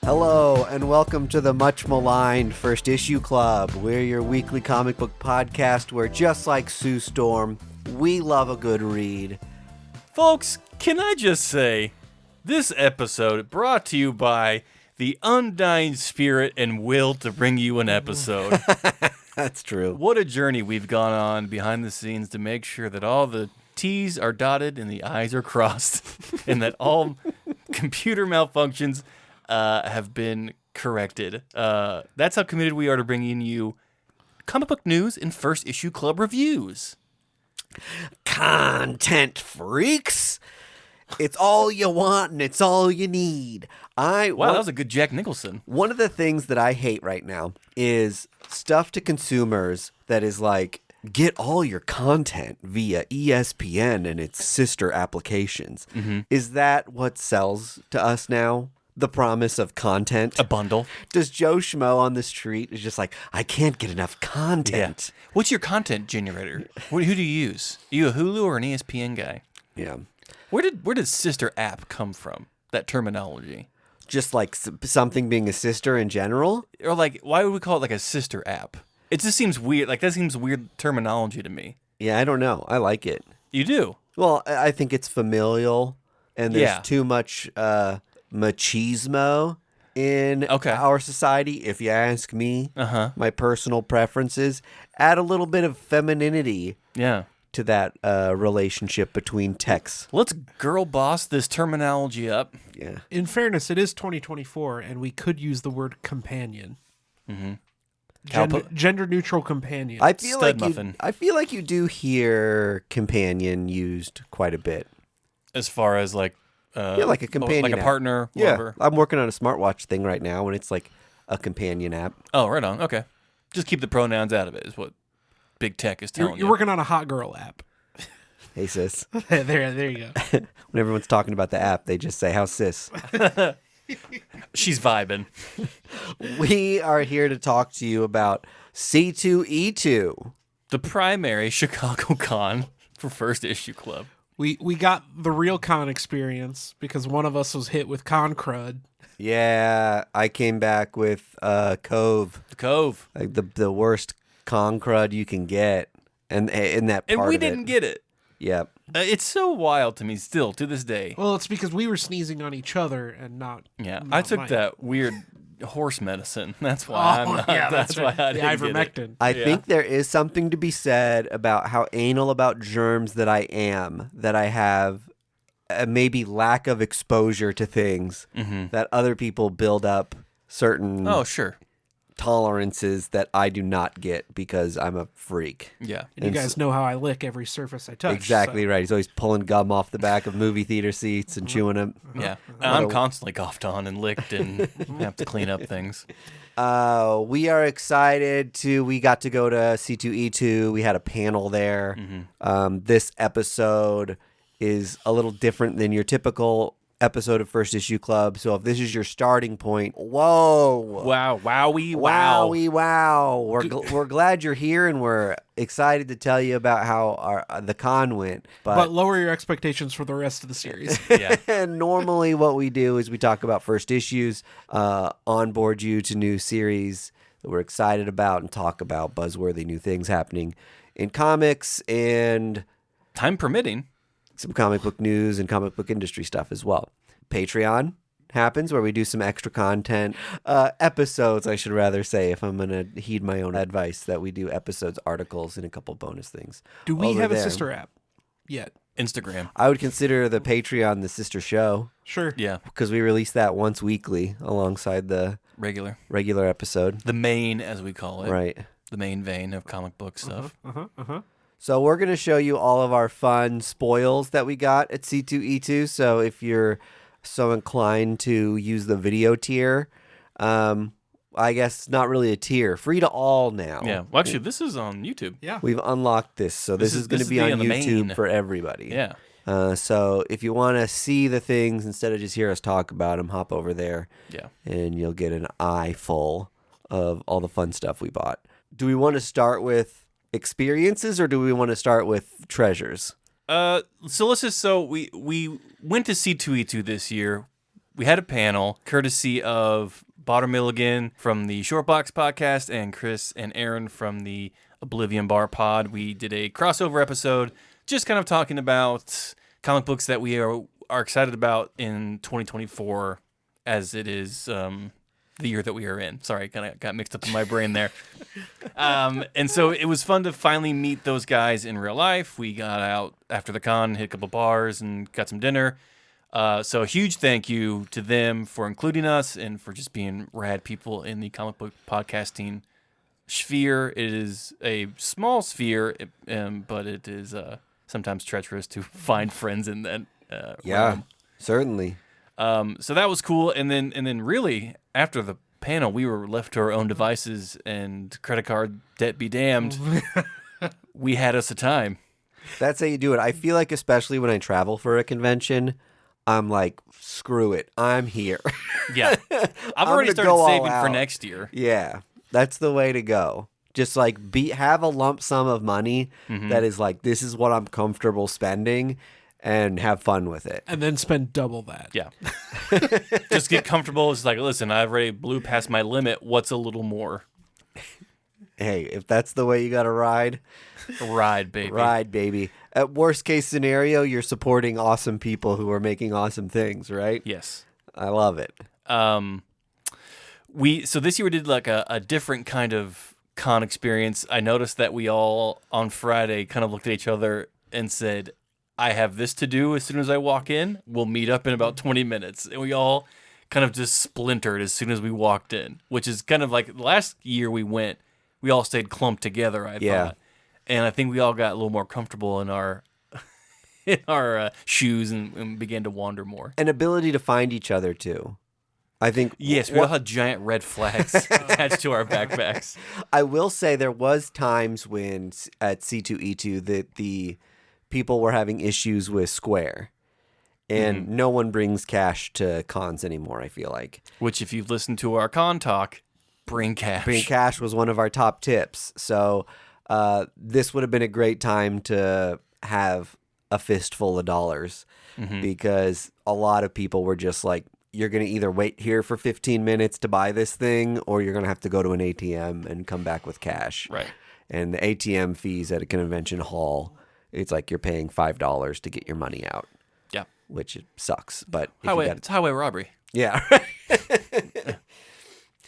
Hello, and welcome to the much maligned First Issue Club. We're your weekly comic book podcast where, just like Sue Storm, we love a good read. Folks, can I just say, this episode brought to you by the undying spirit and will to bring you an episode. That's true. What a journey we've gone on behind the scenes to make sure that all the T's are dotted and the I's are crossed, and that all computer malfunctions have been corrected. That's how committed we are to bringing you comic book news and First Issue Club reviews. Content freaks! It's all you want and it's all you need. Wow, that was a good Jack Nicholson. One of the things that I hate right now is stuff to consumers that is like, get all your content via ESPN and its sister applications. Mm-hmm. Is that what sells to us now? The promise of content? A bundle. Does Joe Schmo on the street is just like, I can't get enough content. Yeah. What's your content generator? Who do you use? Are you a Hulu or an ESPN guy? Yeah. Where did sister app come from? That terminology. Just like something being a sister in general? Or like, why would we call it like a sister app? It just seems weird. Like, that seems weird terminology to me. Yeah, I don't know. I like it. You do? Well, I think it's familial, and there's too much machismo in our society, if you ask me. My personal preferences. Add a little bit of femininity to that relationship between techs. Let's girl boss this terminology up. Yeah. In fairness, it is 2024, and we could use the word companion. Mm-hmm. Gender-neutral companion. I feel like you do hear companion used quite a bit. As far as like like a companion like a app. partner, Yeah, whatever. I'm working on a smartwatch thing right now, and it's like a companion app. Oh, right on. Okay. Just keep the pronouns out of it is what big tech is telling you. You're working on a hot girl app. Hey, sis. there you go. When everyone's talking about the app, they just say, how's sis? She's vibing. We are here to talk to you about C2E2. The primary Chicago con for First Issue Club. We got the real con experience because one of us was hit with con crud. Yeah, I came back with Cove. The Cove. Like the worst con crud you can get. And in that part and we didn't get it. Yep. It's so wild to me still, to this day. Well, it's because we were sneezing on each other and not... Yeah, not I took Mike. that weird horse medicine. That's why I'm not... Yeah, that's why I the didn't ivermectin. Get it. I think there is something to be said about how anal about germs that I am, that I have maybe lack of exposure to things that other people build up certain tolerances that I do not get because I'm a freak. Yeah. And you guys know how I lick every surface I touch. Exactly right. He's always pulling gum off the back of movie theater seats and chewing them. Yeah. I'm constantly coughed on and licked and have to clean up things. We are excited we got to go to C2E2. We had a panel there. This episode is a little different than your typical episode of First Issue Club. So if this is your starting point, whoa. Wow. Wowie. Wow. Wowie, wow. We're glad you're here, and we're excited to tell you about how the con went. But lower your expectations for the rest of the series. Yeah. And normally what we do is we talk about first issues, onboard you to new series that we're excited about, and talk about buzzworthy new things happening in comics and... time permitting. Some comic book news and comic book industry stuff as well. Patreon happens where we do some extra content. Episodes, I should rather say, if I'm going to heed my own advice, that we do episodes, articles, and a couple bonus things. Do we have a sister app yet? Instagram. I would consider the Patreon the sister show. Sure. Yeah. Because we release that once weekly alongside the regular episode. The main, as we call it. Right. The main vein of comic book stuff. So we're going to show you all of our fun spoils that we got at C2E2. So if you're so inclined to use the video tier, I guess not really a tier. Free to all now. Yeah. Well, actually, this is on YouTube. Yeah. We've unlocked this. So this is going to be on YouTube for everybody. Yeah. So if you want to see the things instead of just hear us talk about them, hop over there. Yeah. And you'll get an eye full of all the fun stuff we bought. Do we want to start with experiences, or do we want to start with treasures? So we went to C2E2 this year we had a panel courtesy of Botter Milligan from the Shortbox podcast and Chris and Aaron from the Oblivion Bar pod. We did a crossover episode just kind of talking about comic books that we are excited about in 2024 as it is the year that we are in. Sorry, kind of got mixed up in my brain there. And so it was fun to finally meet those guys in real life. We got out after the con, hit a couple bars, and got some dinner. So a huge thank you to them for including us and for just being rad people in the comic book podcasting sphere. It is a small sphere, but it is sometimes treacherous to find friends in that realm. Certainly. So that was cool, and then really after the panel, we were left to our own devices and credit card debt be damned. We had us a time. That's how you do it. I feel like, especially when I travel for a convention, I'm like, screw it, I'm here. Yeah, I've already started saving for next year. Yeah, that's the way to go. Just like have a lump sum of money that is like, this is what I'm comfortable spending. And have fun with it. And then spend double that. Yeah. Just get comfortable. It's like, listen, I've already blew past my limit. What's a little more? Hey, if that's the way you got to ride. Ride, baby. Ride, baby. At worst case scenario, you're supporting awesome people who are making awesome things, right? Yes. I love it. So this year we did like a different kind of con experience. I noticed that we all on Friday kind of looked at each other and said, I have this to do as soon as I walk in. We'll meet up in about 20 minutes. And we all kind of just splintered as soon as we walked in, which is kind of like last year we went, we all stayed clumped together, I thought. And I think we all got a little more comfortable in our shoes and began to wander more. An ability to find each other, too. I think. Yes, we all had giant red flags attached to our backpacks. I will say there was times when at C2E2 that the people were having issues with Square, and no one brings cash to cons anymore, I feel like. Which, if you've listened to our con talk, bring cash. Bring cash was one of our top tips. So this would have been a great time to have a fistful of dollars because a lot of people were just like, you're going to either wait here for 15 minutes to buy this thing, or you're going to have to go to an ATM and come back with cash. Right. And the ATM fees at a convention hall, it's like you're paying $5 to get your money out. Yeah. Which sucks. But it's highway robbery. Yeah.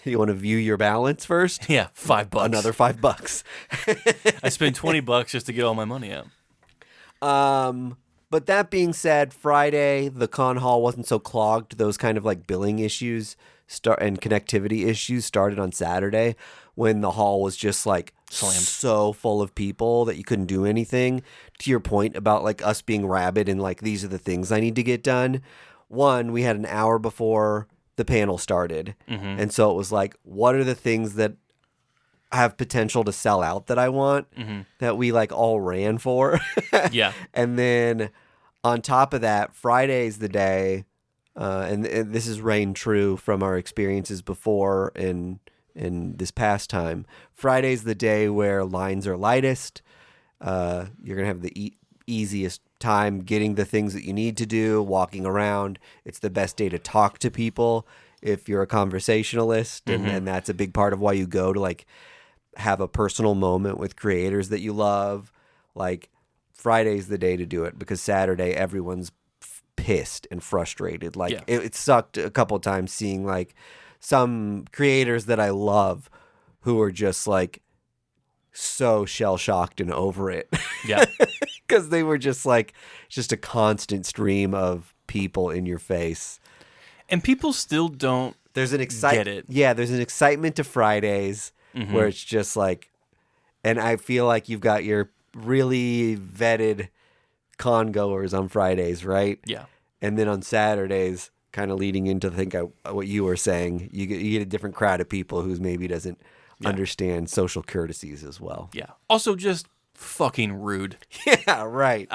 You want to view your balance first? Yeah, $5. Another $5. I spent $20 just to get all my money out. But that being said, Friday, the con hall wasn't so clogged. Those kind of like billing issues and connectivity issues started on Saturday when the hall was just like slammed, so full of people that you couldn't do anything. To your point about like us being rabid and like, these are the things I need to get done. One, we had an hour before the panel started. And so it was like, what are the things that have potential to sell out that I want that we like all ran for? Yeah. And then on top of that, Friday's the day, and this is reigned true from our experiences before in this past time. Friday's the day where lines are lightest. You're going to have the easiest time getting the things that you need to do, walking around. It's the best day to talk to people if you're a conversationalist, and that's a big part of why you go to like have a personal moment with creators that you love. Like Friday's the day to do it because Saturday everyone's pissed and frustrated. Like it sucked a couple times seeing like some creators that I love who are just like so shell-shocked and over it. Yeah. Because they were just like, just a constant stream of people in your face. And people still don't get it. Yeah, there's an excitement to Fridays where it's just like, and I feel like you've got your really vetted con goers on Fridays, right? Yeah. And then on Saturdays, kind of leading into what you were saying, you get a different crowd of people who maybe doesn't understand social courtesies as well. Yeah. Also just fucking rude. Yeah, right.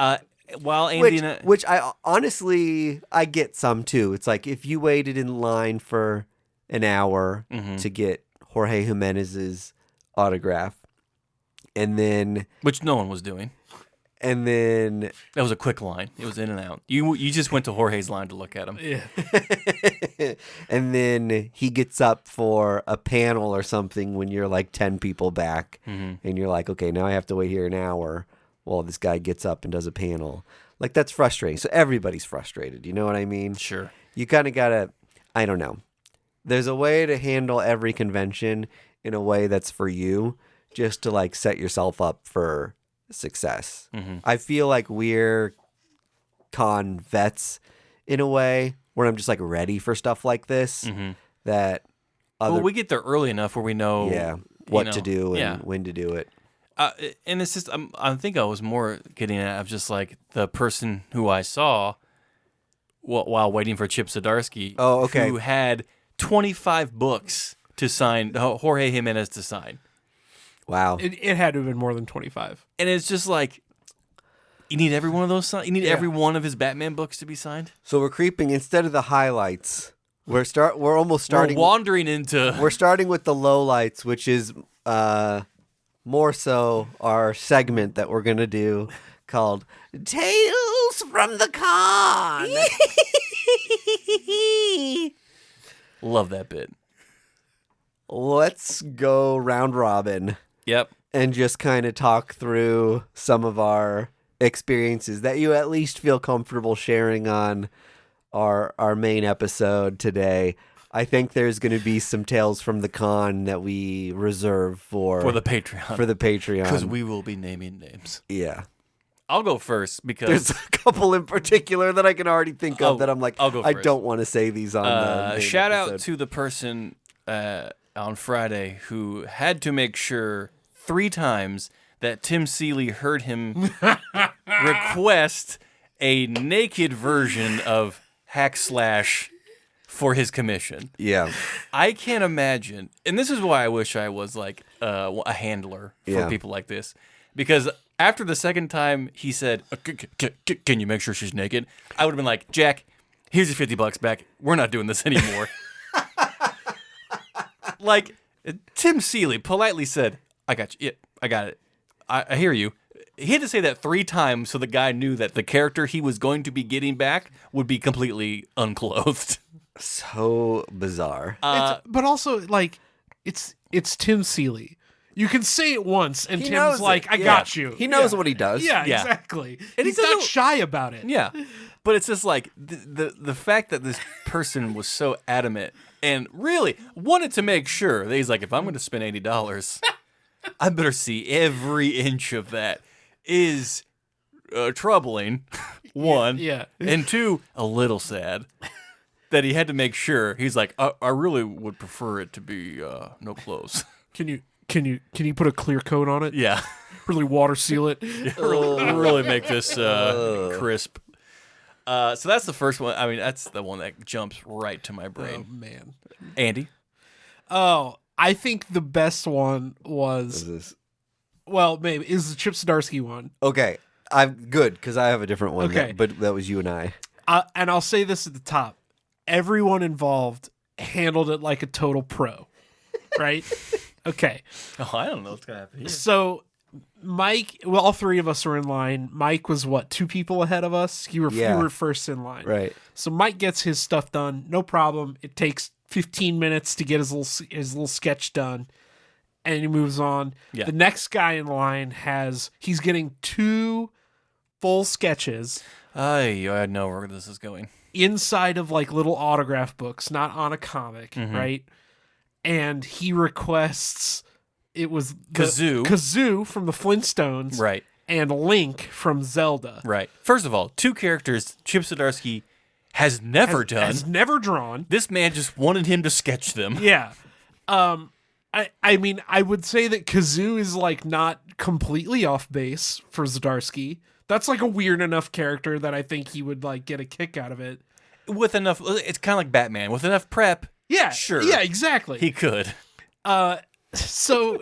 While Andy which I honestly, I get some too. It's like if you waited in line for an hour to get Jorge Jimenez's autograph, and then which no one was doing, And then That was a quick line. It was in and out. You just went to Jorge's line to look at him. Yeah. and then he gets up for a panel or something when you're like 10 people back. And you're like, okay, now I have to wait here an hour while this guy gets up and does a panel. Like, that's frustrating. So everybody's frustrated. You know what I mean? Sure. You kind of got to, I don't know. There's a way to handle every convention in a way that's for you, just to like set yourself up for success. I feel like we're con vets in a way where I'm just like ready for stuff like this. That Well, we get there early enough where we know what to do and when to do it. And it's just I think I was more getting at of just like the person who I saw while waiting for Chip Zdarsky. Oh, okay. Who had 25 books to sign, Jorge Jimenez to sign. Wow. It had to have been more than 25. And it's just like, you need every one of those signed? You need every one of his Batman books to be signed? So we're creeping, instead of the highlights, we're almost starting. We're wandering into. We're starting with the lowlights, which is more so our segment that we're gonna do called Tales from the Con. Love that bit. Let's go round robin. Yep. And just kind of talk through some of our experiences that you at least feel comfortable sharing on our main episode today. I think there's going to be some tales from the con that we reserve for the Patreon. For the Patreon. Because we will be naming names. Yeah. I'll go first because there's a couple in particular that I can already think of that I'm like, I'll go I first. don't want to say these on the main shout episode. out to the person on Friday who had to make sure 3 times that Tim Seeley heard him request a naked version of Hack Slash for his commission. Yeah. I can't imagine, and this is why I wish I was like a handler for people like this, because after the second time he said, can you make sure she's naked? I would have been like, Jack, here's your $50 back. We're not doing this anymore. Like, Tim Seeley politely said, I got you. Yeah, I got it. I hear you. He had to say that 3 times so the guy knew that the character he was going to be getting back would be completely unclothed. So bizarre. But also, like, it's Tim Seeley. You can say it once, and Tim's like, I got you. He knows what he does. Yeah, exactly. And he's not shy about it. Yeah. But it's just like the fact that this person was so adamant and really wanted to make sure that he's like, if I'm going to spend $80, I better see every inch of that is troubling, 1. Yeah. And 2, a little sad that he had to make sure. He's like, I really would prefer it to be no clothes. Can you put a clear coat on it? Yeah. Really water seal it? really make this crisp. So that's the first one. I mean, that's the one that jumps right to my brain. Oh, man. Andy? Oh, I think the best one was, well, maybe, is the Chip Zdarsky one. Okay. I'm good, because I have a different one. Okay. But that was you and I. And I'll say this at the top. Everyone involved handled it like a total pro, right? Okay. Oh, I don't know what's going to happen here. So Mike, well, all 3 of us are in line. Mike was 2 people ahead of us? You were first in line. Right. So Mike gets his stuff done. No problem. It takes 15 minutes to get his little sketch done. And he moves on. Yeah. The next guy in line he's getting 2 full sketches. I know where this is going. Inside of like little autograph books, not on a comic, right? And he requests, it was Kazoo from the Flintstones, Right. and Link from Zelda. Right. First of all, 2 characters Chip Zdarsky has never done. Has never drawn. This man just wanted him to sketch them. Yeah. I mean, I would say that Kazoo is like not completely off base for Zdarsky. That's like a weird enough character that I think he would like get a kick out of it. With enough, it's kind of like Batman. With enough prep, Yeah, sure. Yeah, exactly. He could. So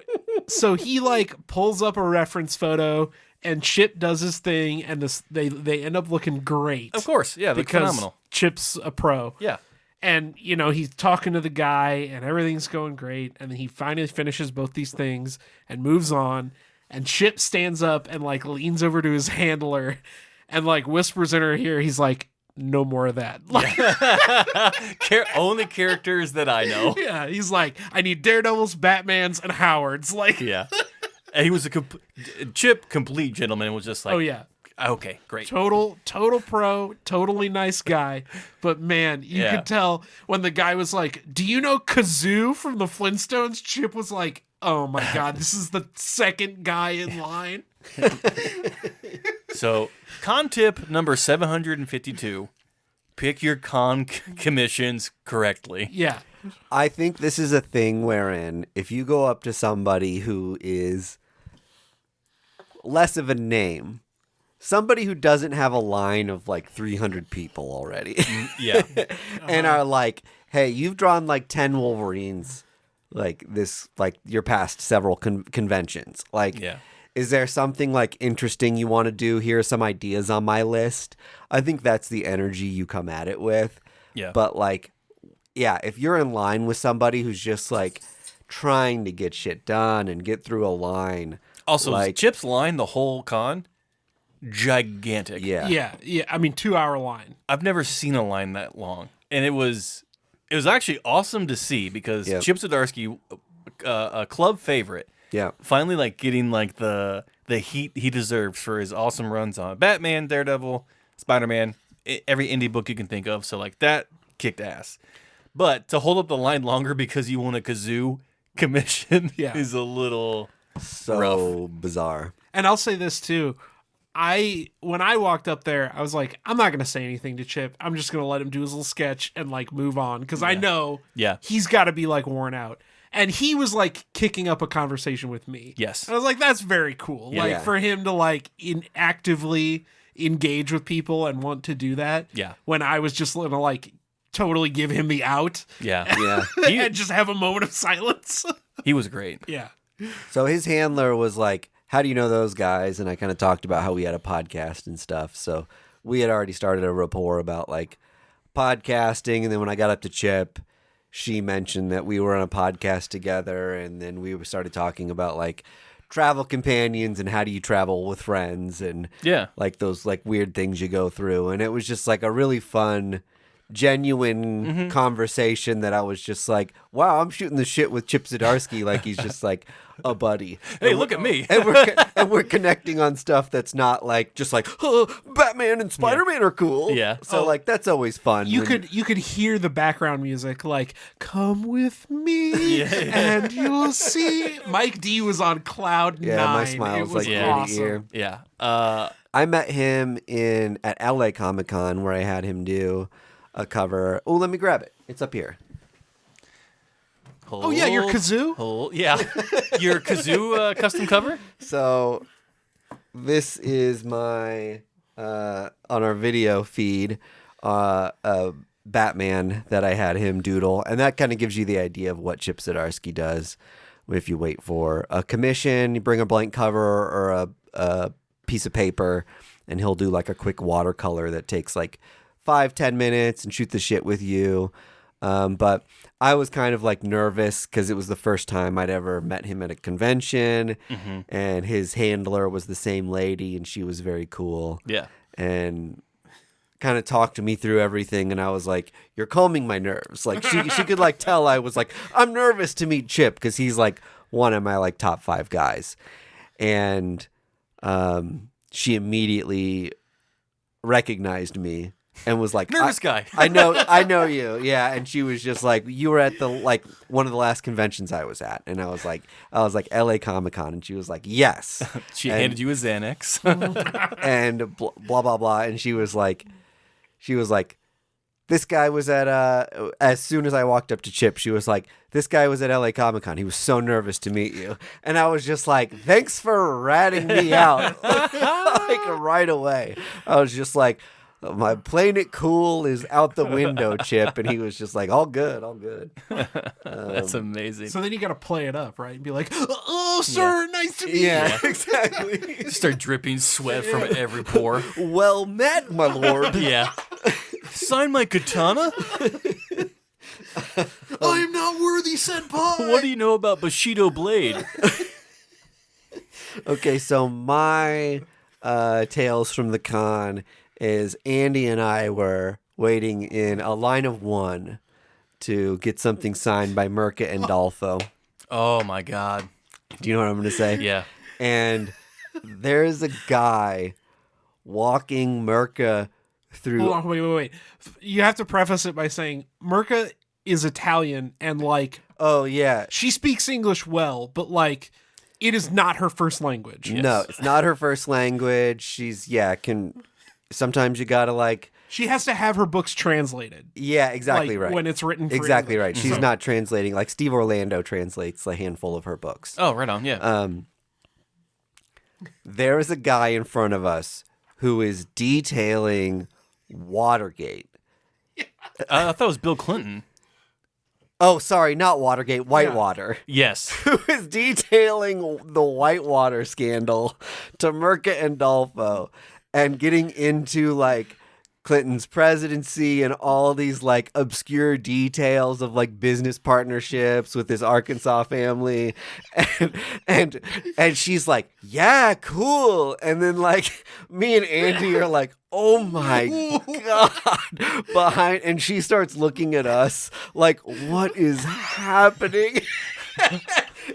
he like pulls up a reference photo, and Chip does his thing, and they end up looking great. Of course, yeah, they're because phenomenal. Chip's a pro. Yeah. And, he's talking to the guy, and everything's going great. And then he finally finishes both these things and moves on. And Chip stands up and like leans over to his handler and like whispers in her ear. He's like, no more of that. Like, Only characters that I know. yeah, he's like, I need Daredevils, Batmans, and Howards. Like, Yeah. And he was a Chip, complete gentleman, was just like, oh yeah, okay, great. total pro, totally nice guy. But man, you Yeah. could tell when the guy was like, do you know Kazoo from the Flintstones? Chip was like, oh my God, this is the second guy in line. So, con tip number 752, pick your commissions correctly. Yeah. I think this is a thing wherein if you go up to somebody who is less of a name, somebody who doesn't have a line of like 300 people already, Yeah. and are like, hey, you've drawn like 10 Wolverines, like this, like you're past several conventions. Like, Yeah. is there something like interesting you want to do? Here are some ideas on my list. I think that's the energy you come at it with. Yeah. But like, yeah, if you're in line with somebody who's just like trying to get shit done and get through a line. Also, like, Chip's line, the whole con, gigantic. yeah. Yeah. I mean, 2-hour line. I've never seen a line that long. And it was actually awesome to see because Yep. Chip Zdarsky, a club favorite, Yeah. finally like getting like the heat he deserves for his awesome runs on Batman, Daredevil, Spider-Man, every indie book you can think of. So like that kicked ass. But to hold up the line longer because you want a kazoo commission Yeah. is a little So bizarre. And I'll say this too. When I walked up there, I was like, I'm not gonna say anything to Chip. I'm just gonna let him do his little sketch and like move on because I know Yeah. he's got to be like worn out. And he was like kicking up a conversation with me. Yes. And I was like, that's very cool. Yeah. Like Yeah. for him to like actively engage with people and want to do that. Yeah. When I was just gonna like totally give him the out Yeah. Yeah. and just have a moment of silence. He was great. Yeah. So his handler was like, how do you know those guys? And I kind of talked about how we had a podcast and stuff. So we had already started a rapport about like podcasting. And then when I got up to Chip, she mentioned that we were on a podcast together. And then we started talking about like travel companions and how do you travel with friends and Yeah. like those like weird things you go through. And it was just like a really fun, genuine Mm-hmm. conversation that I was just like, wow, I'm shooting the shit with Chip Zdarsky like he's just like a buddy. Hey, look at me. And we're connecting on stuff that's not like just like, oh, Batman and Spider-Man are cool. Yeah. So like that's always fun. You when- could hear the background music like "Come with me" and you'll see. Mike D was on cloud Yeah, nine. my smile It was was like ear to awesome. ear. Yeah. I met him at LA Comic-Con where I had him do a cover. Oh, let me grab it. It's up here. Oh yeah, your kazoo. Yeah. Your kazoo custom cover? So this is my on our video feed Batman that I had him doodle, and that kind of gives you the idea of what Chip Zdarsky does. If you wait for a commission, you bring a blank cover or a piece of paper, and he'll do like a quick watercolor that takes like 5-10 minutes and shoot the shit with you. But I was kind of like nervous because it was the first time I'd ever met him at a convention, and his handler was the same lady, and she was very cool. Yeah. And kind of talked to me through everything, and I was like, "You're calming my nerves." Like she could like tell I was like, "I'm nervous to meet Chip" because he's like one of my like top 5 guys, and she immediately recognized me. And was like, Nervous guy. I know you. Yeah. And she was just like, you were at the like one of the last conventions I was at. And I was like LA Comic-Con. And she was like, yes. She And- handed you a Xanax. and blah blah blah. And she was like, this guy was at as soon as I walked up to Chip, she was like, this guy was at LA Comic-Con. He was so nervous to meet you. And I was just like, thanks for ratting me out. Like right away. I was just like, my playing it cool is out the window, Chip. And he was just like, all good. That's amazing. So then you got to play it up, right? And be like, "Oh, sir, nice to meet you." Yeah, exactly. Start dripping sweat from every pore. Well met, my lord. Yeah. Sign my katana? I am not worthy, senpai. What do you know about Bushido Blade? Okay, so my tales from the con is Andy and I were waiting in a line of one to get something signed by Mirka and Dolfo. Oh my God. Do you know what I'm going to say? Yeah. And there's a guy walking Mirka through. Hold on, wait. You have to preface it by saying Mirka is Italian and like Oh, yeah. she speaks English well, but like it is not her first language. No, it's not her first language. She's, sometimes you got to like. She has to have her books translated. Yeah, exactly like, right. when it's written for exactly English. right. She's not translating like Steve Orlando translates a handful of her books. Oh, right on. Yeah. There is a guy in front of us who is detailing Watergate. I thought it was Bill Clinton. Oh, sorry, not Watergate, Whitewater. Yes. Who is detailing the Whitewater scandal to Mirka and Dolfo and getting into like Clinton's presidency and all these like obscure details of like business partnerships with his Arkansas family, and she's like, yeah, cool, and then like me and Andy are like, oh my God, behind, and she starts looking at us like, what is happening?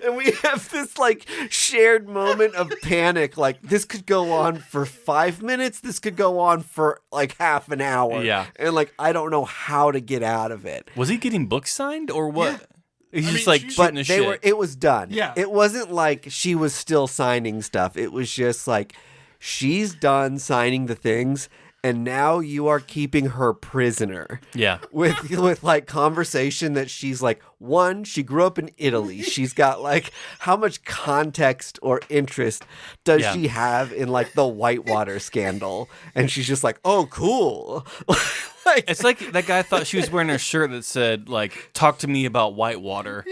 And we have this like shared moment of panic. Like this could go on for 5 minutes. This could go on for like half an hour. Yeah. And like, I don't know how to get out of it. Was he getting books signed or what? He's just mean, like she- shooting But the shit. it was done. Yeah. It wasn't like she was still signing stuff. It was just like, she's done signing the things. And now you are keeping her prisoner. Yeah. With like conversation that she's like, one, she grew up in Italy. She's got like, how much context or interest does Yeah. she have in like the Whitewater scandal? And she's just like, oh, cool. Like, It's like that guy thought she was wearing a shirt that said, like, talk to me about Whitewater.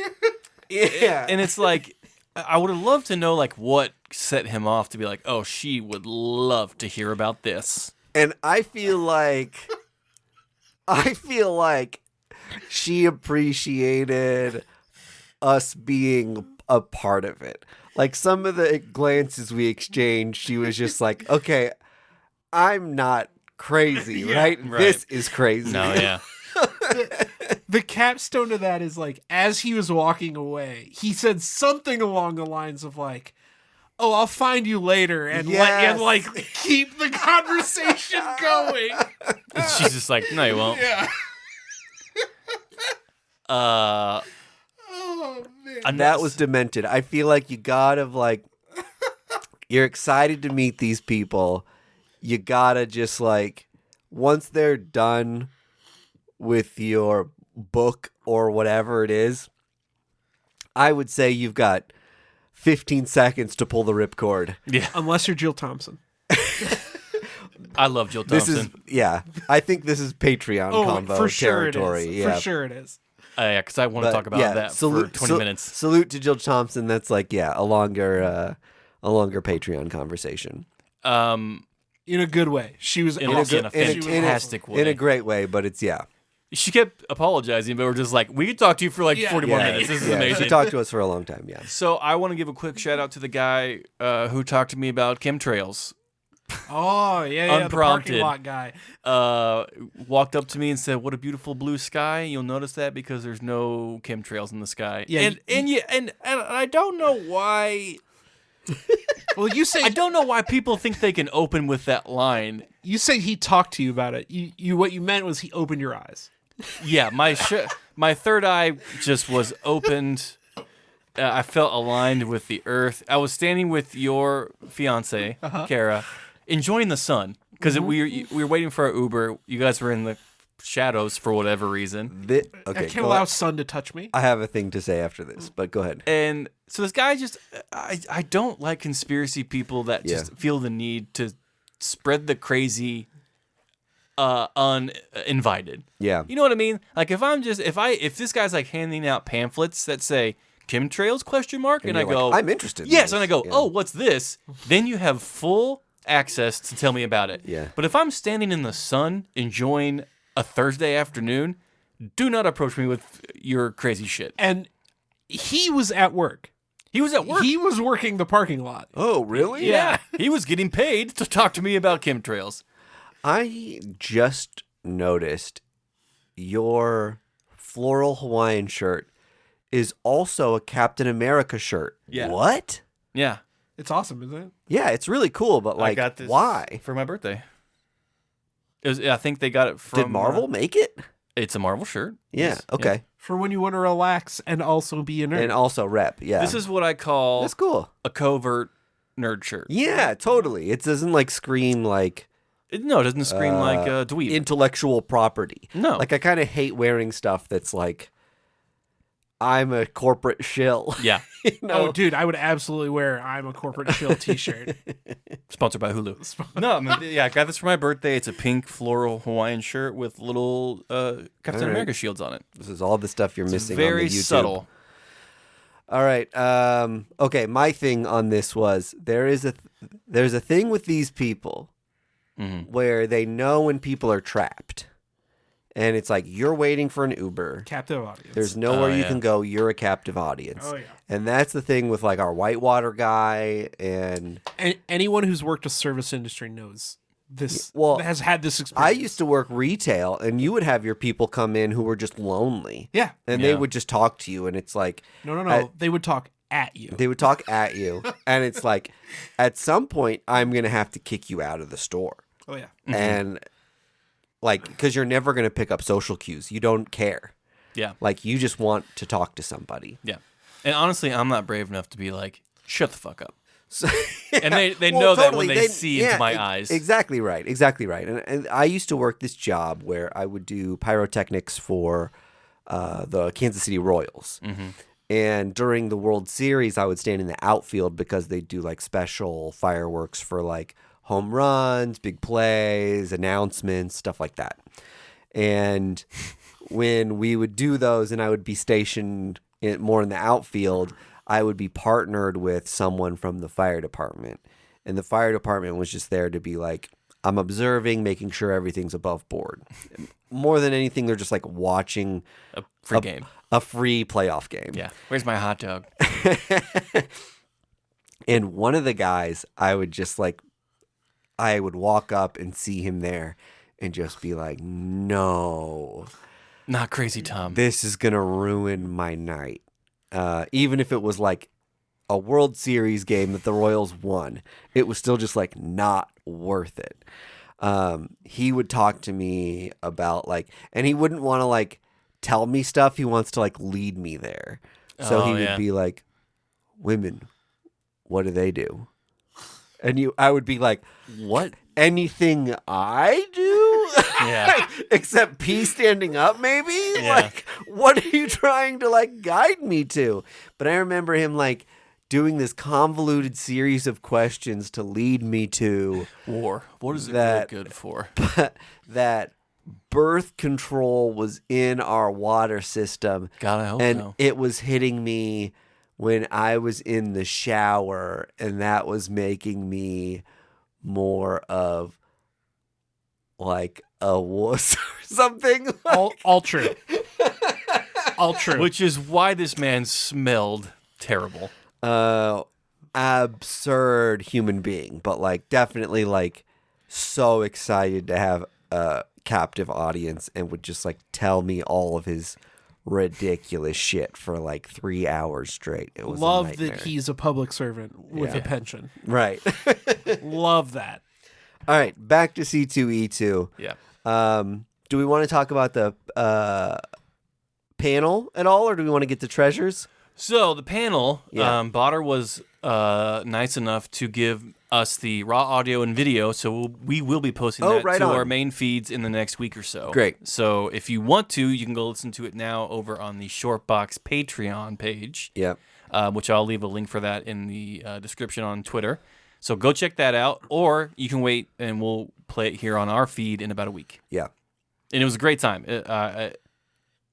yeah. And it's like, I would have loved to know, like, what set him off to be like, oh, she would love to hear about this. And I feel like she appreciated us being a part of it. Like some of the glances we exchanged, she was just like, okay, I'm not crazy, right? right. This is crazy. No, yeah. The capstone to that is like, as he was walking away, he said something along the lines of like, "Oh, I'll find you later," and Yes. like keep the conversation going. And she's just like, no, you won't. Yeah. Uh, Oh man. and That was demented. I feel like you gotta like, you're excited to meet these people. You gotta just like, once they're done with your book or whatever it is, I would say you've got 15 seconds to pull the ripcord. Yeah. Unless you're Jill Thompson. I love Jill This Thompson. is, yeah, I think this is Patreon combo for sure territory. it is. Yeah. For sure it is. Yeah, because I want to But, talk about yeah, that for 20 minutes. Salute to Jill Thompson. That's like, yeah, a longer Patreon conversation. In a good way. She was In awesome. a fantastic way. In a great way, but it's, yeah. She kept apologizing, but we're just like, we could talk to you for like Yeah. 40 more Yeah, minutes. This is yeah, amazing. She talked to us for a long time, yeah. So I want to give a quick shout out to the guy who talked to me about chemtrails. Oh, yeah, the Unprompted. parking lot guy. Walked up to me and said, "What a beautiful blue sky." You'll notice that because there's no chemtrails in the sky. Yeah, and I don't know why. Well, you say I don't know why people think they can open with that line. you say he talked to you about it. You what you meant was he opened your eyes. Yeah, my third eye just was opened. I felt aligned with the earth. I was standing with your fiance, Kara, enjoying the sun because we were waiting for our Uber. You guys were in the shadows for whatever reason, Okay, I can't go allow ahead. sun to touch me. I have a thing to say after this, but go ahead. and so this guy just I don't like conspiracy people that just feel the need to spread the crazy uninvited. Yeah. You know what I mean? Like if this guy's like handing out pamphlets that say chemtrails and I you're go, like, I'm interested in Yes, this. and I go, Yeah. oh, what's this? Then you have full access to tell me about it. Yeah. But if I'm standing in the sun enjoying a Thursday afternoon, do not approach me with your crazy shit. And he was at work. He was at work. He was working the parking lot. Oh, really? Yeah, he was getting paid to talk to me about chemtrails. I just noticed your floral Hawaiian shirt is also a Captain America shirt. Yeah. What? Yeah, It's awesome, isn't it? Yeah, it's really cool, but I got this why? for my birthday. I think they got it from Did Marvel make it? It's a Marvel shirt. Yeah, Yes. okay. For when you want to relax and also be a nerd. And also rep, yeah. This is what I call That's cool. a covert nerd shirt. Yeah, totally. It doesn't like scream like No, it doesn't scream like a dweeb. intellectual property. No. Like I kind of hate wearing stuff that's like I'm a corporate shill. Yeah. You know? Oh, dude, I would absolutely wear "I'm a corporate shill" T-shirt. Sponsored by Hulu. No, I mean, yeah, I got this for my birthday. It's a pink floral Hawaiian shirt with little Captain All right. America shields on it. This is all the stuff you're It's missing very on the YouTube. subtle. All right. Okay, my thing on this was there's a thing with these people where they know when people are trapped. And it's like you're waiting for an Uber. Captive audience. There's nowhere you yeah. can go. You're a captive audience. Oh, yeah. And that's the thing with like our whitewater guy and Anyone who's worked a service industry knows this. Well, has had this I experience. used to work retail and you would have your people come in who were just lonely. Yeah. And they Yeah. would just talk to you and it's like No. They would talk at you. they would talk at you and it's like at some point I'm going to have to kick you out of the store. Oh yeah. And like because you're never going to pick up social cues. You don't care. Yeah. Like you just want to talk to somebody. Yeah. And honestly, I'm not brave enough to be like, shut the fuck up. So, And they well, know that totally. when they see into my eyes. Exactly right. Exactly right. And I used to work this job where I would do pyrotechnics for the Kansas City Royals. And during the World Series, I would stand in the outfield because they do like special fireworks for like home runs, big plays, announcements, stuff like that. And when we would do those and I would be stationed more in the outfield, I would be partnered with someone from the fire department. And the fire department was just there to be like, I'm observing, making sure everything's above board. More than anything, they're just like watching A free game. a free playoff game. Yeah. Where's my hot dog? And one of the guys, I would walk up and see him there and just be like, no, Not crazy Tom. this is going to ruin my night. Even if it was like a World Series game that the Royals won, it was still just like not worth it. He would talk to me about like, and he wouldn't want to like tell me stuff. He wants to like lead me there. So he would be like, women, what do they do? And I would be like, what? Anything I do? Yeah. Except pee standing up, maybe? Yeah. Like, what are you trying to like guide me to? But I remember him like doing this convoluted series of questions to lead me to War. What is it That- really good for? that birth control was in our water system. God, I hope And so. it was hitting me when I was in the shower, and that was making me more of like a wuss or something. All true. All true. Which is why this man smelled terrible. Absurd human being, but like definitely like so excited to have a captive audience and would just like tell me all of his ridiculous shit for like 3 hours straight. It was a Love nightmare. that he's a public servant with Yeah. a pension. Right. Love that. All right, back to C2E2. Yeah. Do we want to talk about the panel at all, or do we want to get to treasures? So the panel, Yeah. Botter was nice enough to give us the raw audio and video, so we will be posting that right to on. our main feeds in the next week or so. Great. So if you want to, you can go listen to it now over on the Shortbox Patreon page, Yeah. which I'll leave a link for that in the description on Twitter. So go check that out, or you can wait and we'll play it here on our feed in about a week. Yeah. And it was a great time.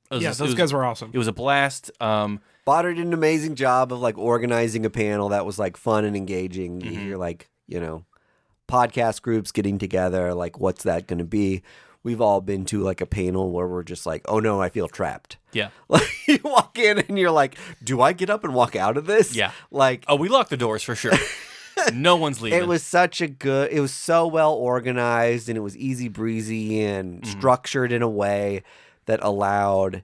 Those guys were awesome. It was a blast. Botter did an amazing job of like organizing a panel that was like fun and engaging. Mm-hmm. You hear like, podcast groups getting together, like what's that going to be? we've all been to like a panel where we're just like, oh no, I feel trapped. Yeah. Like you walk in and you're like, do I get up and walk out of this? Yeah. Like, Oh, we locked the doors for sure. No one's leaving. it was so well organized and it was easy breezy and structured in a way that allowed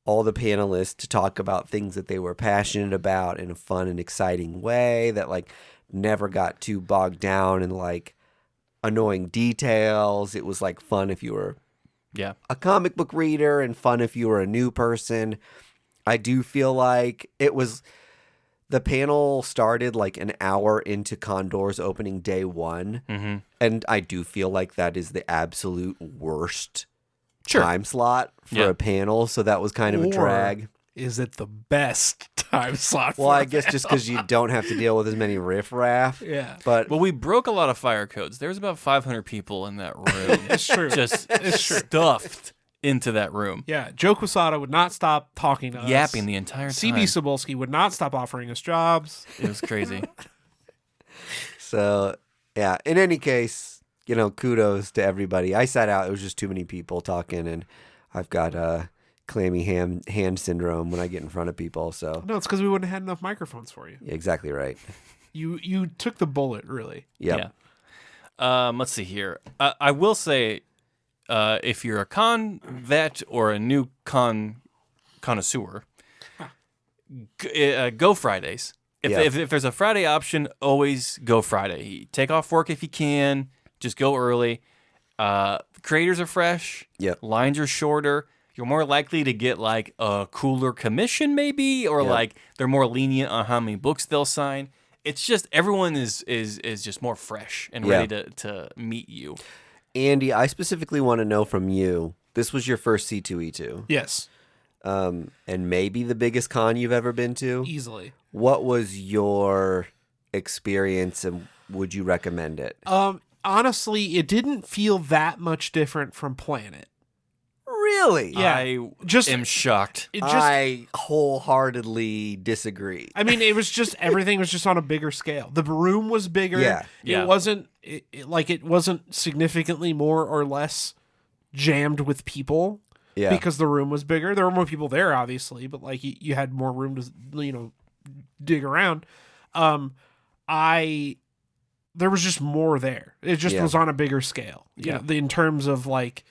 all the panelists to talk about things that they were passionate about in a fun and exciting way that like never got too bogged down in like annoying details. It was like fun if you were a comic book reader and fun if you were a new person. I do feel like the panel started like an hour into Condor's opening day one. Mm-hmm. And I do feel like that is the absolute worst time slot for a panel. So that was kind of a drag. Is it the best time slot? Well, I guess just because you don't have to deal with as many riffraff. Yeah. But Well, we broke a lot of fire codes. There was about 500 people in that room. It's true. Just stuffed into that room. Yeah. Joe Quesada would not stop talking to us. Yapping the entire time. CB Cebulski would not stop offering us jobs. It was crazy. so, yeah. In any case, kudos to everybody. I sat out. It was just too many people talking, and I've got clammy hand syndrome when I get in front of people. So No, it's because we wouldn't have had enough microphones for you. yeah, exactly right. You took the bullet, really. Yep. Yeah. Let's see here. I will say, if you're a con vet or a new connoisseur, go Fridays. If there's a Friday option, always go Friday. Take off work if you can. Just go early. Creators are fresh. Yep. Lines are shorter. You're more likely to get like a cooler commission, maybe, or like they're more lenient on how many books they'll sign. It's just everyone is just more fresh and ready to meet you. Andy, I specifically want to know from you. This was your first C2E2. Yes. And maybe the biggest con you've ever been to. Easily. What was your experience, and would you recommend it? Honestly, it didn't feel that much different from Planet. Really? Yeah. I Just am shocked. It just I wholeheartedly disagree. I mean, it was just everything was just on a bigger scale. The room was bigger. Yeah. Yeah. It wasn't significantly more or less jammed with people. Yeah. Because the room was bigger. There were more people there, obviously, but like you had more room to dig around. There was just more there. It just was on a bigger scale. You know, in terms of like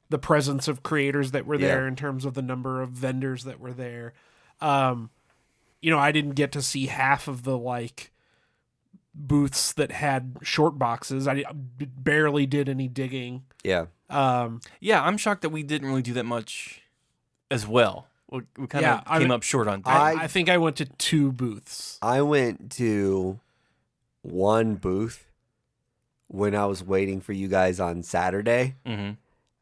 the presence of creators that were there, in terms of the number of vendors that were there. I didn't get to see half of the like booths that had short boxes. I barely did any digging. Yeah. Yeah, I'm shocked that we didn't really do that much as well. We kind of came up short on that. I think I went to 2 booths. I went to one booth when I was waiting for you guys on Saturday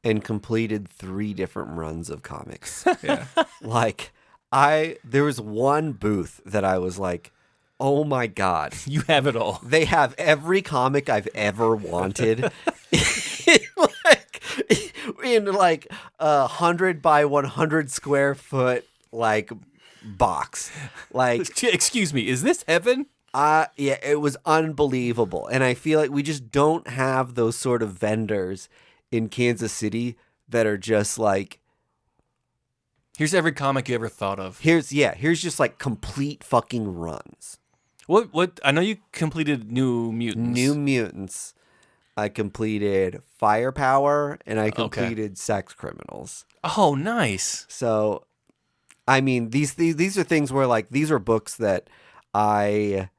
and completed 3 different runs of comics. Yeah. Like, there was one booth that I was like, oh my God. You have it all. They have every comic I've ever wanted. in like 100 by 100 square foot like box. Like, excuse me, is this heaven? yeah, it was unbelievable. And I feel like we just don't have those sort of vendors in Kansas City that are just like, Here's every comic you ever thought of. here's just like complete fucking runs. What? I know you completed New Mutants. New Mutants. I completed Firepower, and I completed Sex Criminals. Oh, nice. So, I mean, these are things where like these are books that I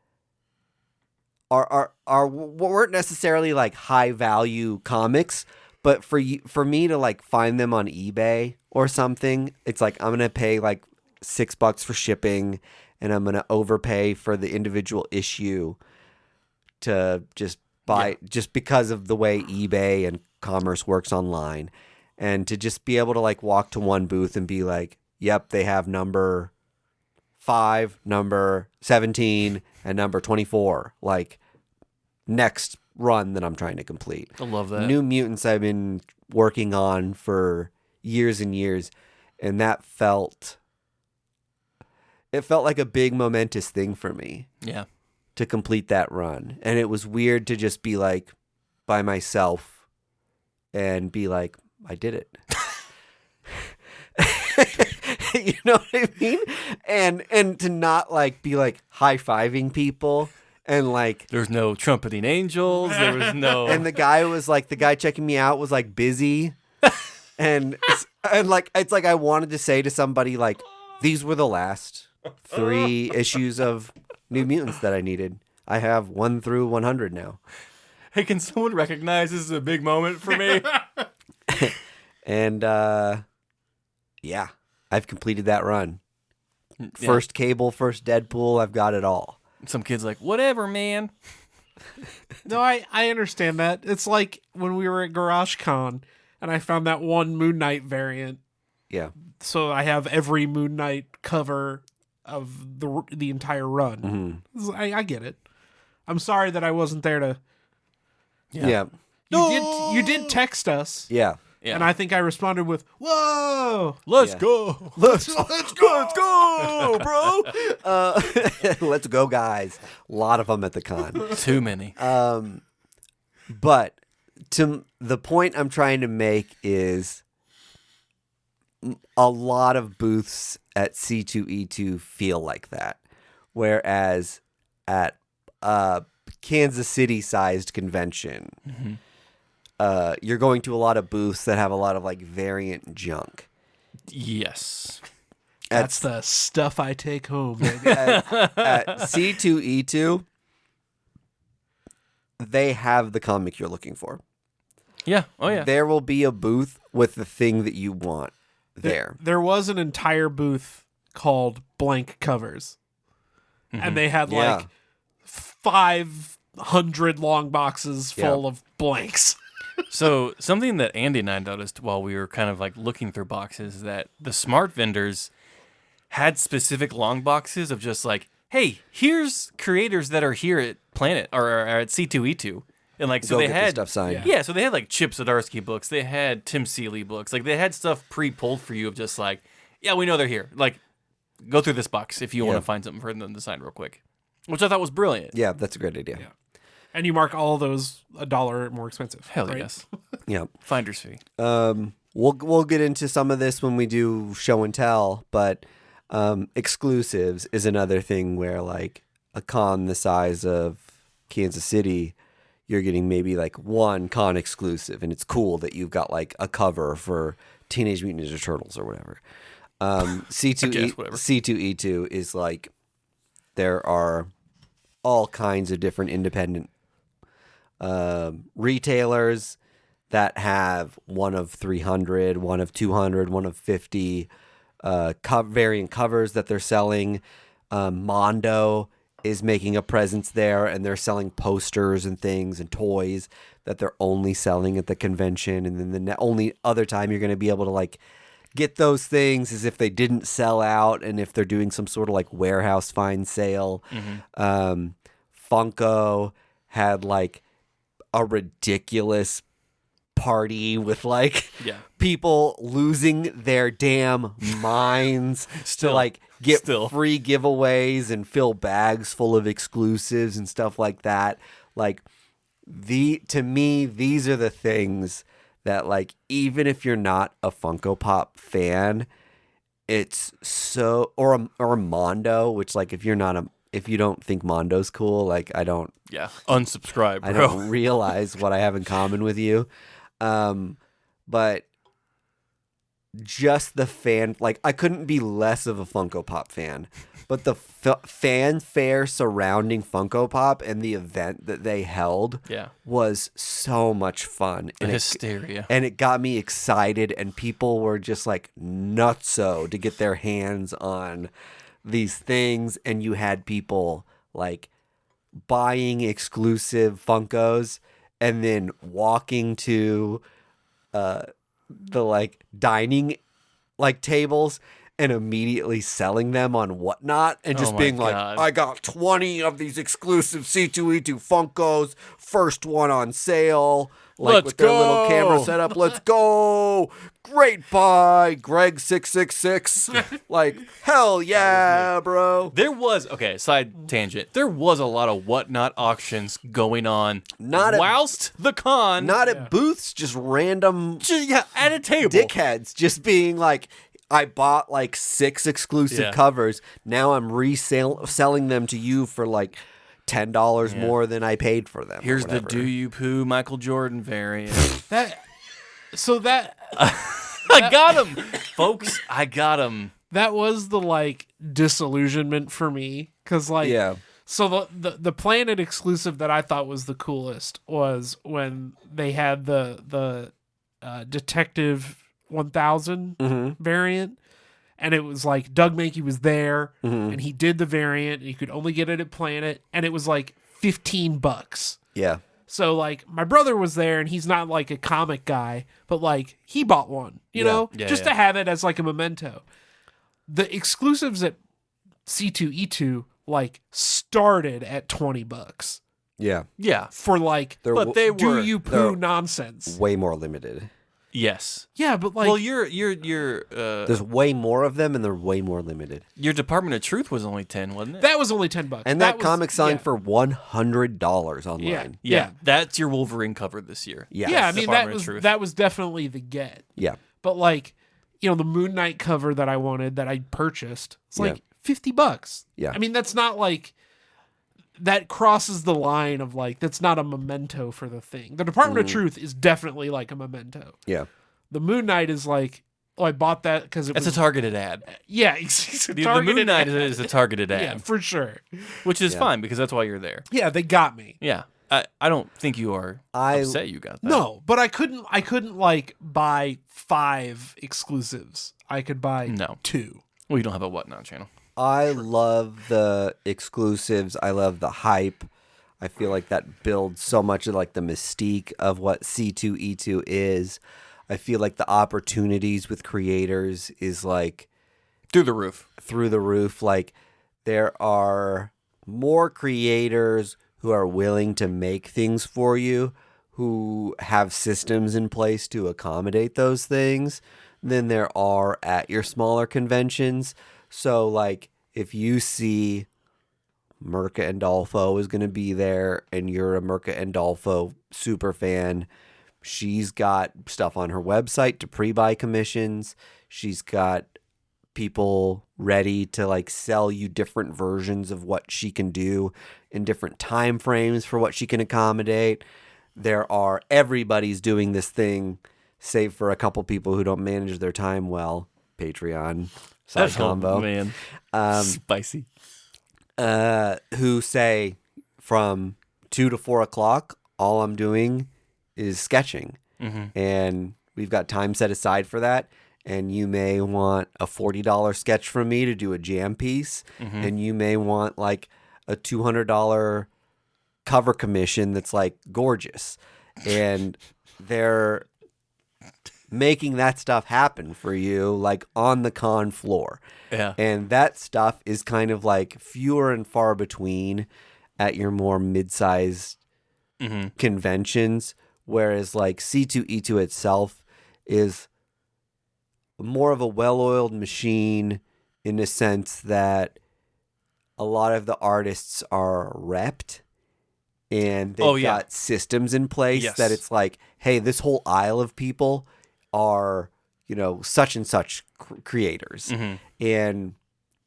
weren't necessarily like high value comics, but for me to like find them on eBay or something, it's like I'm gonna pay like $6 for shipping, and I'm gonna overpay for the individual issue to just buy just because of the way eBay and commerce works online, and to just be able to like walk to one booth and be like, yep, they have number 5, number 17, and number 24, like next run that I'm trying to complete. I love that. New Mutants I've been working on for years and years, and that felt like a big momentous thing for me. Yeah. To complete that run. And it was weird to just be like by myself and be like, I did it. You know what I mean? And to not like be like high-fiving people and like There was no trumpeting angels. There was no. and the guy checking me out was like busy. and like it's like I wanted to say to somebody like these were the last 3 issues of New Mutants that I needed. I have 1 through 100 now. Hey, can someone recognize this is a big moment for me? And yeah, I've completed that run. First Cable, first Deadpool, I've got it all. Some kid's like, whatever, man. No, I understand that. It's like when we were at GarageCon and I found that one Moon Knight variant. Yeah. So I have every Moon Knight cover of the entire run. I get it. I'm sorry that I wasn't there to. Yeah. You did text us. Yeah. Yeah. And I think I responded with, "Whoa, Let's Yeah. go. Let's go, bro. Let's go, guys. A lot of them at the con. Too many. But to the point I'm trying to make is a lot of booths at C2E2 feel like that. Whereas at Kansas City-sized convention, you're going to a lot of booths that have a lot of like variant junk. Yes. that's the stuff I take home." Baby. At C2E2, they have the comic you're looking for. Yeah. Oh, yeah. There will be a booth with the thing that you want there. There was an entire booth called Blank Covers, and they had Yeah. like 500 long boxes full of blanks. So something that Andy and I noticed while we were kind of like looking through boxes is that the smart vendors had specific long boxes of just like, hey, here's creators that are here at Planet or at C2E2. And like, so Go they get this had stuff signed. Yeah, so they had like Chip Zdarsky books. They had Tim Seeley books. Like they had stuff pre-pulled for you of just like, yeah, we know they're here. Like, go through this box if you want to find something for them to sign real quick. Which I thought was brilliant. Yeah, that's a great idea. And you mark all of those $1 more expensive. Hell right? yes. Yeah. Finder's fee. We'll get into some of this when we do show and tell, but exclusives is another thing where like a con the size of Kansas City, you're getting maybe like one con exclusive, and it's cool that you've got like a cover for Teenage Mutant Ninja Turtles or whatever. C2E2 is like there are all kinds of different independent retailers that have one of 300, one of 200, one of 50 variant covers that they're selling. Mondo is making a presence there, and they're selling posters and things and toys that they're only selling at the convention. And then the only other time you're going to be able to like get those things is if they didn't sell out and if they're doing some sort of like warehouse find sale. Funko had like a ridiculous party with like people losing their damn minds to like get free giveaways and fill bags full of exclusives and stuff like that. Like to me, these are the things that like, even if you're not a Funko Pop fan, it's so, or a Mondo, which like, if you don't think Mondo's cool, like I don't Unsubscribe, bro. I don't realize what I have in common with you. But just the fan, like I couldn't be less of a Funko Pop fan, but the fanfare surrounding Funko Pop and the event that they held was so much fun. The hysteria. And it got me excited, and people were just like nutso to get their hands on these things. And you had people like buying exclusive Funkos and then walking to the like dining like tables and immediately selling them on Whatnot and just Oh my being like, God. I got 20 of these exclusive C2E2 Funkos, first one on sale, like Let's with their little camera go. setup. Let's go. Great buy, Greg666. Like, hell yeah, bro. There was, okay, side tangent. There was a lot of Whatnot auctions going on Not at- whilst the con. Not at booths, just random Yeah, at a table. dickheads just being like, I bought like 6 exclusive Yeah. covers. Now I'm selling them to you for like $10 more than I paid for them. or Here's the whatever. Do You Poo Michael Jordan variant. That I got him, folks. I got him. that was the like disillusionment for me because like Yeah. so the Planet exclusive that I thought was the coolest was when they had the Detective 1000 variant, and it was like Doug Mankey was there and he did the variant and you could only get it at Planet, and it was like $15. Yeah. So like my brother was there and he's not like a comic guy, but like he bought one, you know, Yeah, just yeah. to have it as like a memento. The exclusives at C2E2 like started at $20 Yeah. Yeah. for like But they do were. you they're- poo nonsense. Way more limited. Yes. Yeah, but like Well, your There's way more of them and they're way more limited. your Department of Truth was only 10, wasn't it? that was only $10. And that was- comic selling yeah. for $100 online. Yeah. yeah, that's your Wolverine cover this year. Yeah. Yeah, I mean Department of Truth. that was definitely the get. Yeah. But like, you know, the Moon Knight cover that I wanted that I purchased, it's Yeah. like $50. Yeah. I mean, that's not like that crosses the line of like that's not a memento for the thing. The Department of Truth is definitely like a memento. Yeah. The Moon Knight is like, oh, I bought that because it It's was a targeted ad. yeah, it's a The targeted Moon Knight ad. is a targeted ad, Yeah, for sure. which is Yeah. fine because that's why you're there. Yeah, they got me. Yeah, I don't think you are upset you got that. No, but I couldn't like buy 5 exclusives. I could buy No. 2. Well, you don't have a Whatnot channel. I love the exclusives. I love the hype. I feel like that builds so much of like the mystique of what C2E2 is. I feel like the opportunities with creators is like Through the roof. through the roof. Like there are more creators who are willing to make things for you, who have systems in place to accommodate those things than there are at your smaller conventions. So like if you see Mirka Andolfo is going to be there and you're a Mirka Andolfo super fan, she's got stuff on her website to pre-buy commissions. She's got people ready to like sell you different versions of what she can do in different time frames for what she can accommodate. Everybody's doing this thing, save for a couple people who don't manage their time well. Patreon side combo. Oh, man. Spicy. Who say from 2 to 4 o'clock, all I'm doing is sketching. And we've got time set aside for that. And you may want a $40 sketch from me to do a jam piece. And you may want like a $200 cover commission that's like gorgeous. And they're making that stuff happen for you like on the con floor. Yeah. And that stuff is kind of like fewer and far between at your more mid-sized conventions, whereas like C2E2 itself is more of a well-oiled machine in the sense that a lot of the artists are repped and they've got systems in place that it's like, hey, this whole aisle of people are, you know, such and such creators. And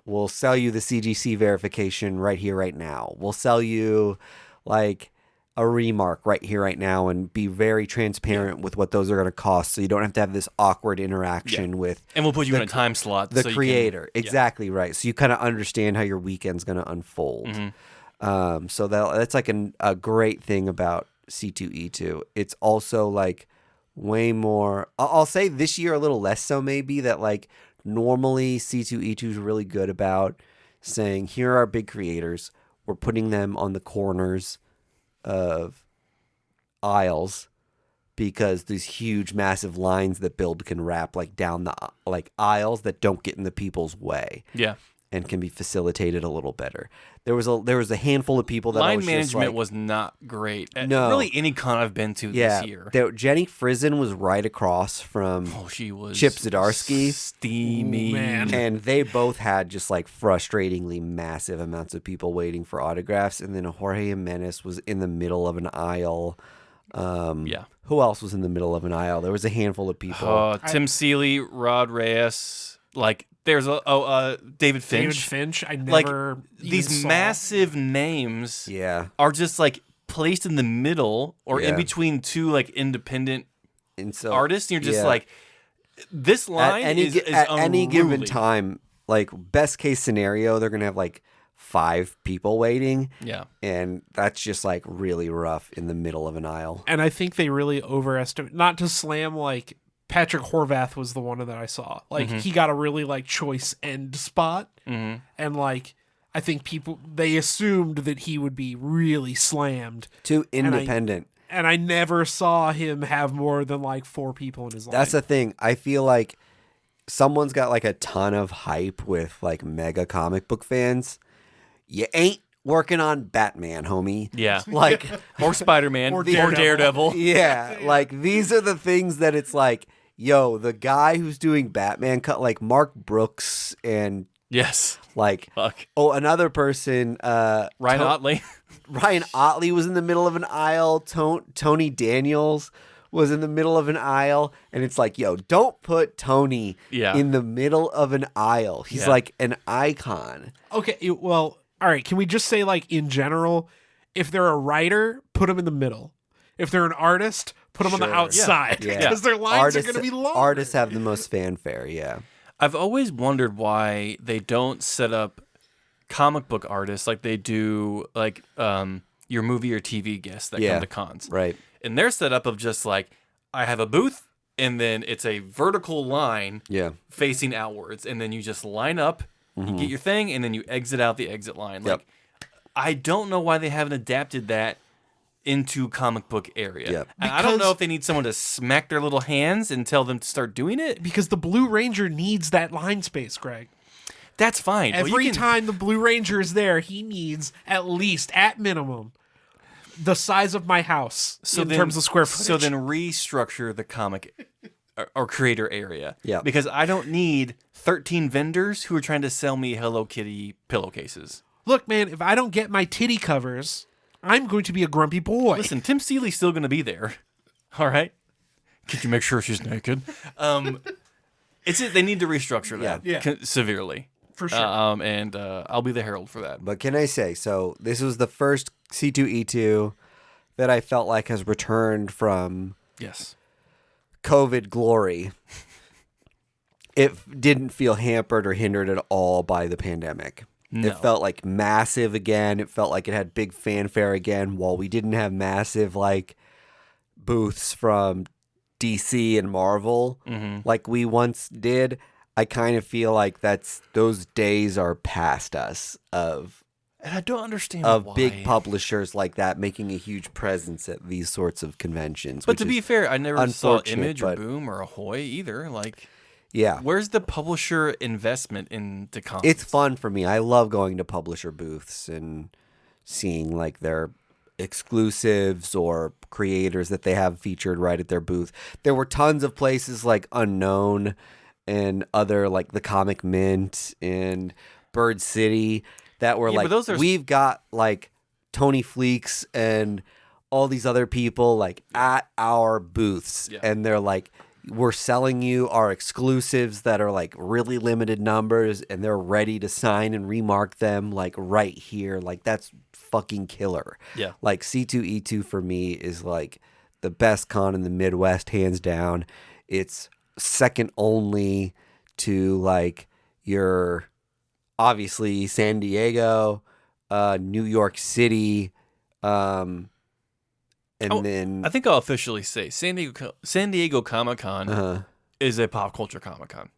we'll sell you the CGC verification right here, right now. We'll sell you like a remark right here, right now, and be very transparent with what those are going to cost, so you don't have to have this awkward interaction with And we'll put you in a time slot. the so you creator. can- Exactly right. So you kind of understand how your weekend's going to unfold. So that's like a great thing about C2E2. It's also like way more. I'll say this year a little less so maybe, that like normally C2E2 is really good about saying, here are our big creators. We're putting them on the corners of aisles because these huge, massive lines that build can wrap like down the like aisles that don't get in the people's way. Yeah. And can be facilitated a little better. There was a handful of people that I line was management just like, was not great. At No. really any con I've been to this year. Jenny Frizen was right across from She was Chip Zdarsky. steamy. Ooh, man. And they both had just like frustratingly massive amounts of people waiting for autographs. And then Jorge Jimenez was in the middle of an aisle. Yeah. Who else was in the middle of an aisle? There was a handful of people. Tim Seeley, Rod Reyes, like there's David Finch. David Finch. I Like never even these saw. massive names Yeah. are just like placed in the middle or in Yeah. between two like independent And so artists. And you're just yeah. like, this line is at any given unruly. time, like best case scenario, they're gonna have like 5 people waiting. Yeah. And that's just like really rough in the middle of an aisle. And I think they really overestimate. Not to slam, like Patrick Horvath was the one that I saw. Like he got a really like choice end spot, and like I think they assumed that he would be really slammed. Too independent. And I never saw him have more than like 4 people in his line. That's the thing. I feel like someone's got like a ton of hype with like mega comic book fans. You ain't working on Batman, homie. Yeah. Like, Or Spider-Man. Or Or Daredevil. yeah, like these are the things that it's like, yo, the guy who's doing Batman cut like Mark Brooks and Yes. like, Fuck. another person, Ryan Otley. Ryan Otley was in the middle of an aisle. Tony Daniels was in the middle of an aisle. And it's like, yo, don't put Tony Yeah. in the middle of an aisle. He's Yeah. like an icon. Okay, well, all right. Can we just say, like, in general, if they're a writer, put them in the middle. If they're an artist, put them on the Sure. outside Yeah. because their lines are going to be long. Artists have the most fanfare, yeah. I've always wondered why they don't set up comic book artists like they do like your movie or TV guests that Yeah. come to cons. Right. And their setup of just like, I have a booth and then it's a vertical line Yeah. facing outwards. And then you just line up, you get your thing, and then you exit out the exit line. Yep. Like, I don't know why they haven't adapted that into comic book area. Yep. And I don't know Because- if they need someone to smack their little hands and tell them to start doing it. Because the Blue Ranger needs that line space, Greg. That's fine. Well, you Every can- time the Blue Ranger is there, he needs at least, at minimum, the size of my house in terms of square footage. So then restructure the comic or creator area. Yeah. Because I don't need 13 vendors who are trying to sell me Hello Kitty pillowcases. Look, man, if I don't get my titty covers, I'm going to be a grumpy boy. Listen, Tim Seeley's still going to be there. All right? Could you make sure she's naked? They need to restructure that Yeah. severely. For sure. And I'll be the herald for that. But can I say, so this was the first C2E2 that I felt like has returned from Yes. COVID glory. It didn't feel hampered or hindered at all by the pandemic. No. It felt like massive again. It felt like it had big fanfare again. While we didn't have massive like booths from DC and Marvel like we once did, I kind of feel like those days are past us of And I don't understand why. big publishers like that making a huge presence at these sorts of conventions. But which to be is fair, I never saw unfortunate, Image or but- Boom or Ahoy either. Like, yeah, where's the publisher investment into cons? it's fun for me. I love going to publisher booths and seeing like their exclusives or creators that they have featured right at their booth. There were tons of places like Unknown and other like the Comic Mint and Bird City that were Yeah, like, but those are- we've got like Tony Fleeks and all these other people like at our booths, Yeah. and they're like, we're selling you our exclusives that are like really limited numbers, and they're ready to sign and remark them like right here. Like that's fucking killer. Yeah. Like C2E2 for me is like the best con in the Midwest, hands down. It's second only to like your obviously San Diego, New York City, and then I think I'll officially say San Diego Comic-Con is a pop culture Comic-Con.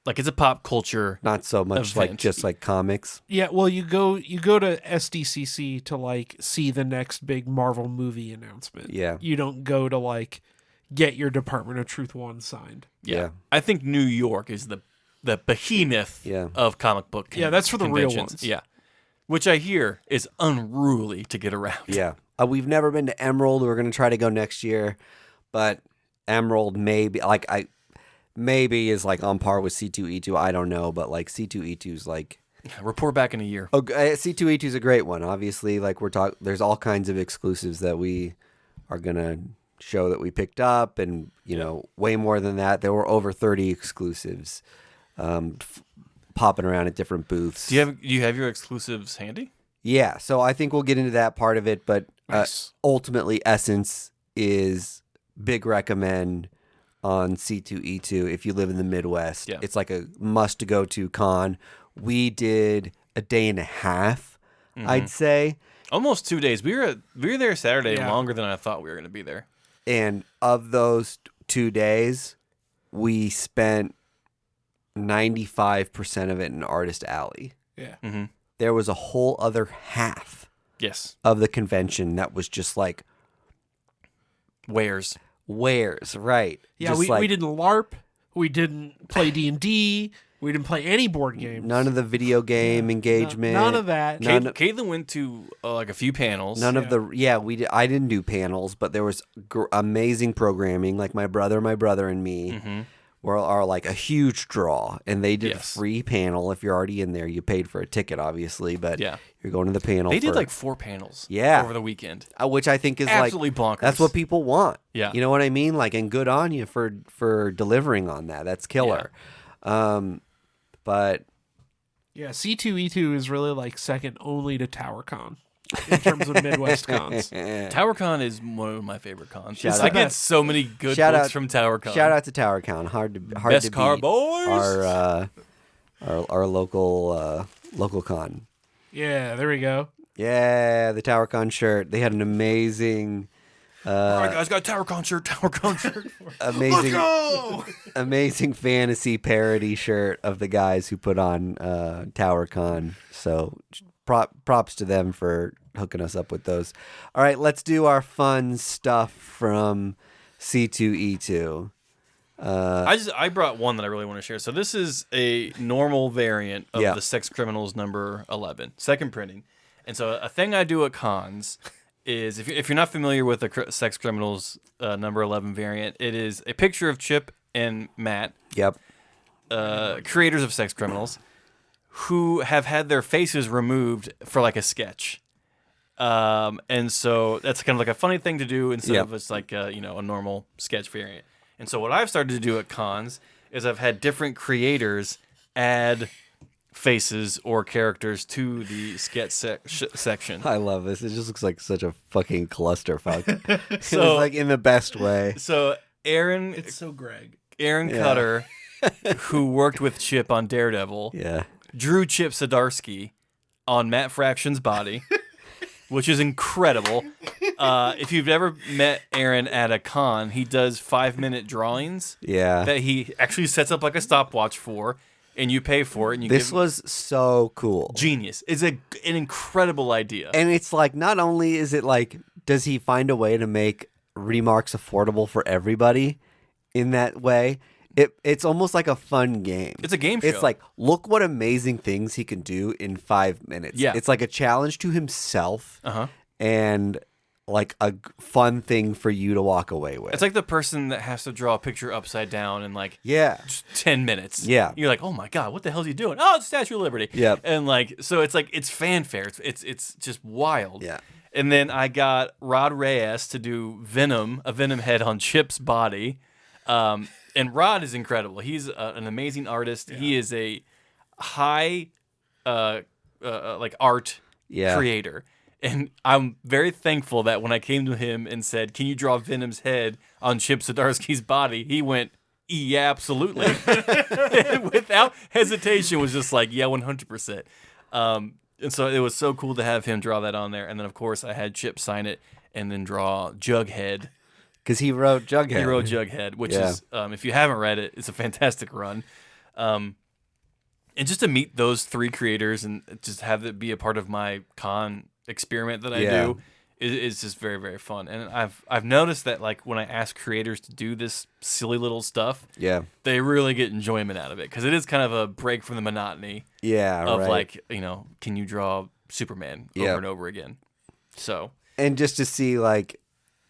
Like, it's a pop culture. not so much like event. just like comics. Yeah, well, you go to SDCC to like see the next big Marvel movie announcement. Yeah. You don't go to like get your Department of Truth 1 signed. Yeah. I think New York is the behemoth of comic book that's for the real conventions. ones. Yeah. Which I hear is unruly to get around. Yeah. We've never been to Emerald. We're going to try to go next year. But Emerald maybe is like on par with C2E2. I don't know. But like C2E2 is like... Report back in a year. C2E2 is a great one. Obviously, like there's all kinds of exclusives that we are going to show that we picked up. And, way more than that. There were over 30 exclusives popping around at different booths. Do you have your exclusives handy? Yeah, so I think we'll get into that part of it, but Nice. Ultimately Essence is big recommend on C2E2 if you live in the Midwest. Yeah. It's like a must go to con. We did a day and a half, I'd say. Almost 2 days. We were there Saturday Yeah. longer than I thought we were going to be there. And of those 2 days, we spent 95% of it in Artist Alley. Yeah. Mm-hmm. There was a whole other half Yes. of the convention that was just like Wares. right? Yeah, Just we like didn't LARP. We didn't play D&D. We didn't play any board games. none of the video game engagement. None of that. Caitlin went to like a few panels. None of the I didn't do panels, but there was amazing programming. Like my brother, and me are like a huge draw, and they did a free panel. If you're already in there, you paid for a ticket, obviously, but you're going to the panel. They did like 4 panels. Yeah. Over the weekend. Which I think is Absolutely like bonkers. That's what people want. Yeah. You know what I mean? Like, and good on you for delivering on that. That's killer. But Yeah, C2E2 is really like second only to TowerCon in terms of Midwest cons. TowerCon is one of my favorite cons. Shout I out. get so many good Shout books out- from TowerCon. Shout out to TowerCon. Hard to Best car beat. boys. Our local con. Yeah, there we go. Yeah, the TowerCon shirt. They had an amazing All right, guys, got a TowerCon shirt. amazing amazing fantasy parody shirt of the guys who put on TowerCon. So props to them for hooking us up with those. All right, let's do our fun stuff from C2E2. I brought one that I really want to share. So this is a normal variant of Yeah. the Sex Criminals number 11, second printing. And so a thing I do at cons is, if you're not familiar with the Sex Criminals number 11 variant, it is a picture of Chip and Matt, Yep. creators of Sex Criminals, who have had their faces removed for like a sketch. And so that's kind of like a funny thing to do instead of just like a normal sketch variant. And so what I've started to do at cons is I've had different creators add faces or characters to the sketch section. I love this. It just looks like such a fucking clusterfuck. It's So- like in the best way. So Aaron It's so Greg. Cutter, who worked with Chip on Daredevil, Yeah. drew Chip Zdarsky on Matt Fraction's body, which is incredible. If you've ever met Aaron at a con, he does 5-minute drawings Yeah. that he actually sets up like a stopwatch for, and you pay for it. And you This give was so cool. genius. It's an incredible idea. And it's like, not only is it like, does he find a way to make remarks affordable for everybody in that way? It's almost like a fun game. It's a game show. It's like, look what amazing things he can do in 5 minutes. Yeah. It's like a challenge to himself Uh-huh. and like a fun thing for you to walk away with. It's like the person that has to draw a picture upside down in like yeah. 10 minutes. Yeah. You're like, oh my God, what the hell is he doing? Oh, it's Statue of Liberty. Yep. And like, so it's like, it's fanfare. It's just wild. Yeah. And then I got Rod Reyes to do Venom, a Venom head on Chip's body. And Rod is incredible. He's an amazing artist. Yeah. He is a high, like art creator. And I'm very thankful that when I came to him and said, can you draw Venom's head on Chip Zdarsky's body? He went, yeah, absolutely. Without hesitation was just like, yeah, 100%. And so it was so cool to have him draw that on there. And then, of course, I had Chip sign it and then draw Jughead. Because he wrote Jughead. He wrote Jughead, which is, if you haven't read it, it's a fantastic run. And just to meet those 3 creators and just have it be a part of my con experiment that I do is just very, very fun. And I've noticed that like when I ask creators to do this silly little stuff, they really get enjoyment out of it because it is kind of a break from the monotony. Of like, can you draw Superman over and over again? So and just to see like,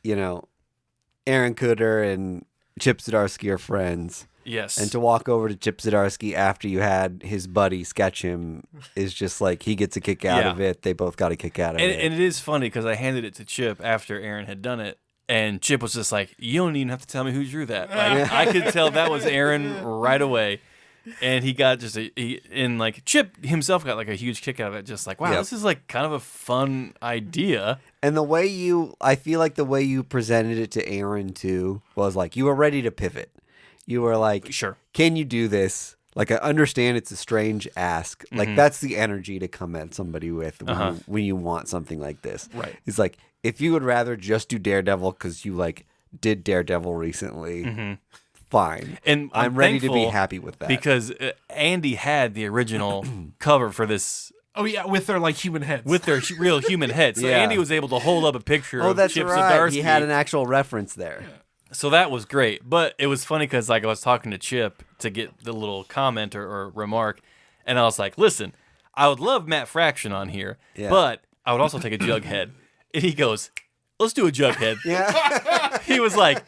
Aaron Kuder and Chip Zdarsky are friends. Yes. And to walk over to Chip Zdarsky after you had his buddy sketch him is just like he gets a kick out of it. They both got a kick out of it. And it is funny because I handed it to Chip after Aaron had done it. And Chip was just like, you don't even have to tell me who drew that. Like, I could tell that was Aaron right away. And he got just Chip himself got like a huge kick out of it. Just like, wow, this is like kind of a fun idea. And I feel like the way you presented it to Aaron too was like you were ready to pivot. You were like, sure, can you do this? Like, I understand it's a strange ask. Like, that's the energy to come at somebody with when you want something like this. Right. It's like, if you would rather just do Daredevil because you, like, did Daredevil recently, fine. And I'm ready to be happy with that. Because Andy had the original cover for this. Oh, yeah, with their, like, human heads. With their real human heads. So Andy was able to hold up a picture of Chip right. Zdarsky. He had an actual reference there. Yeah. So that was great. But it was funny because like I was talking to Chip to get the little comment or remark, and I was like, listen, I would love Matt Fraction on here, but I would also take a Jughead. And he goes, let's do a Jughead. Yeah. he was like,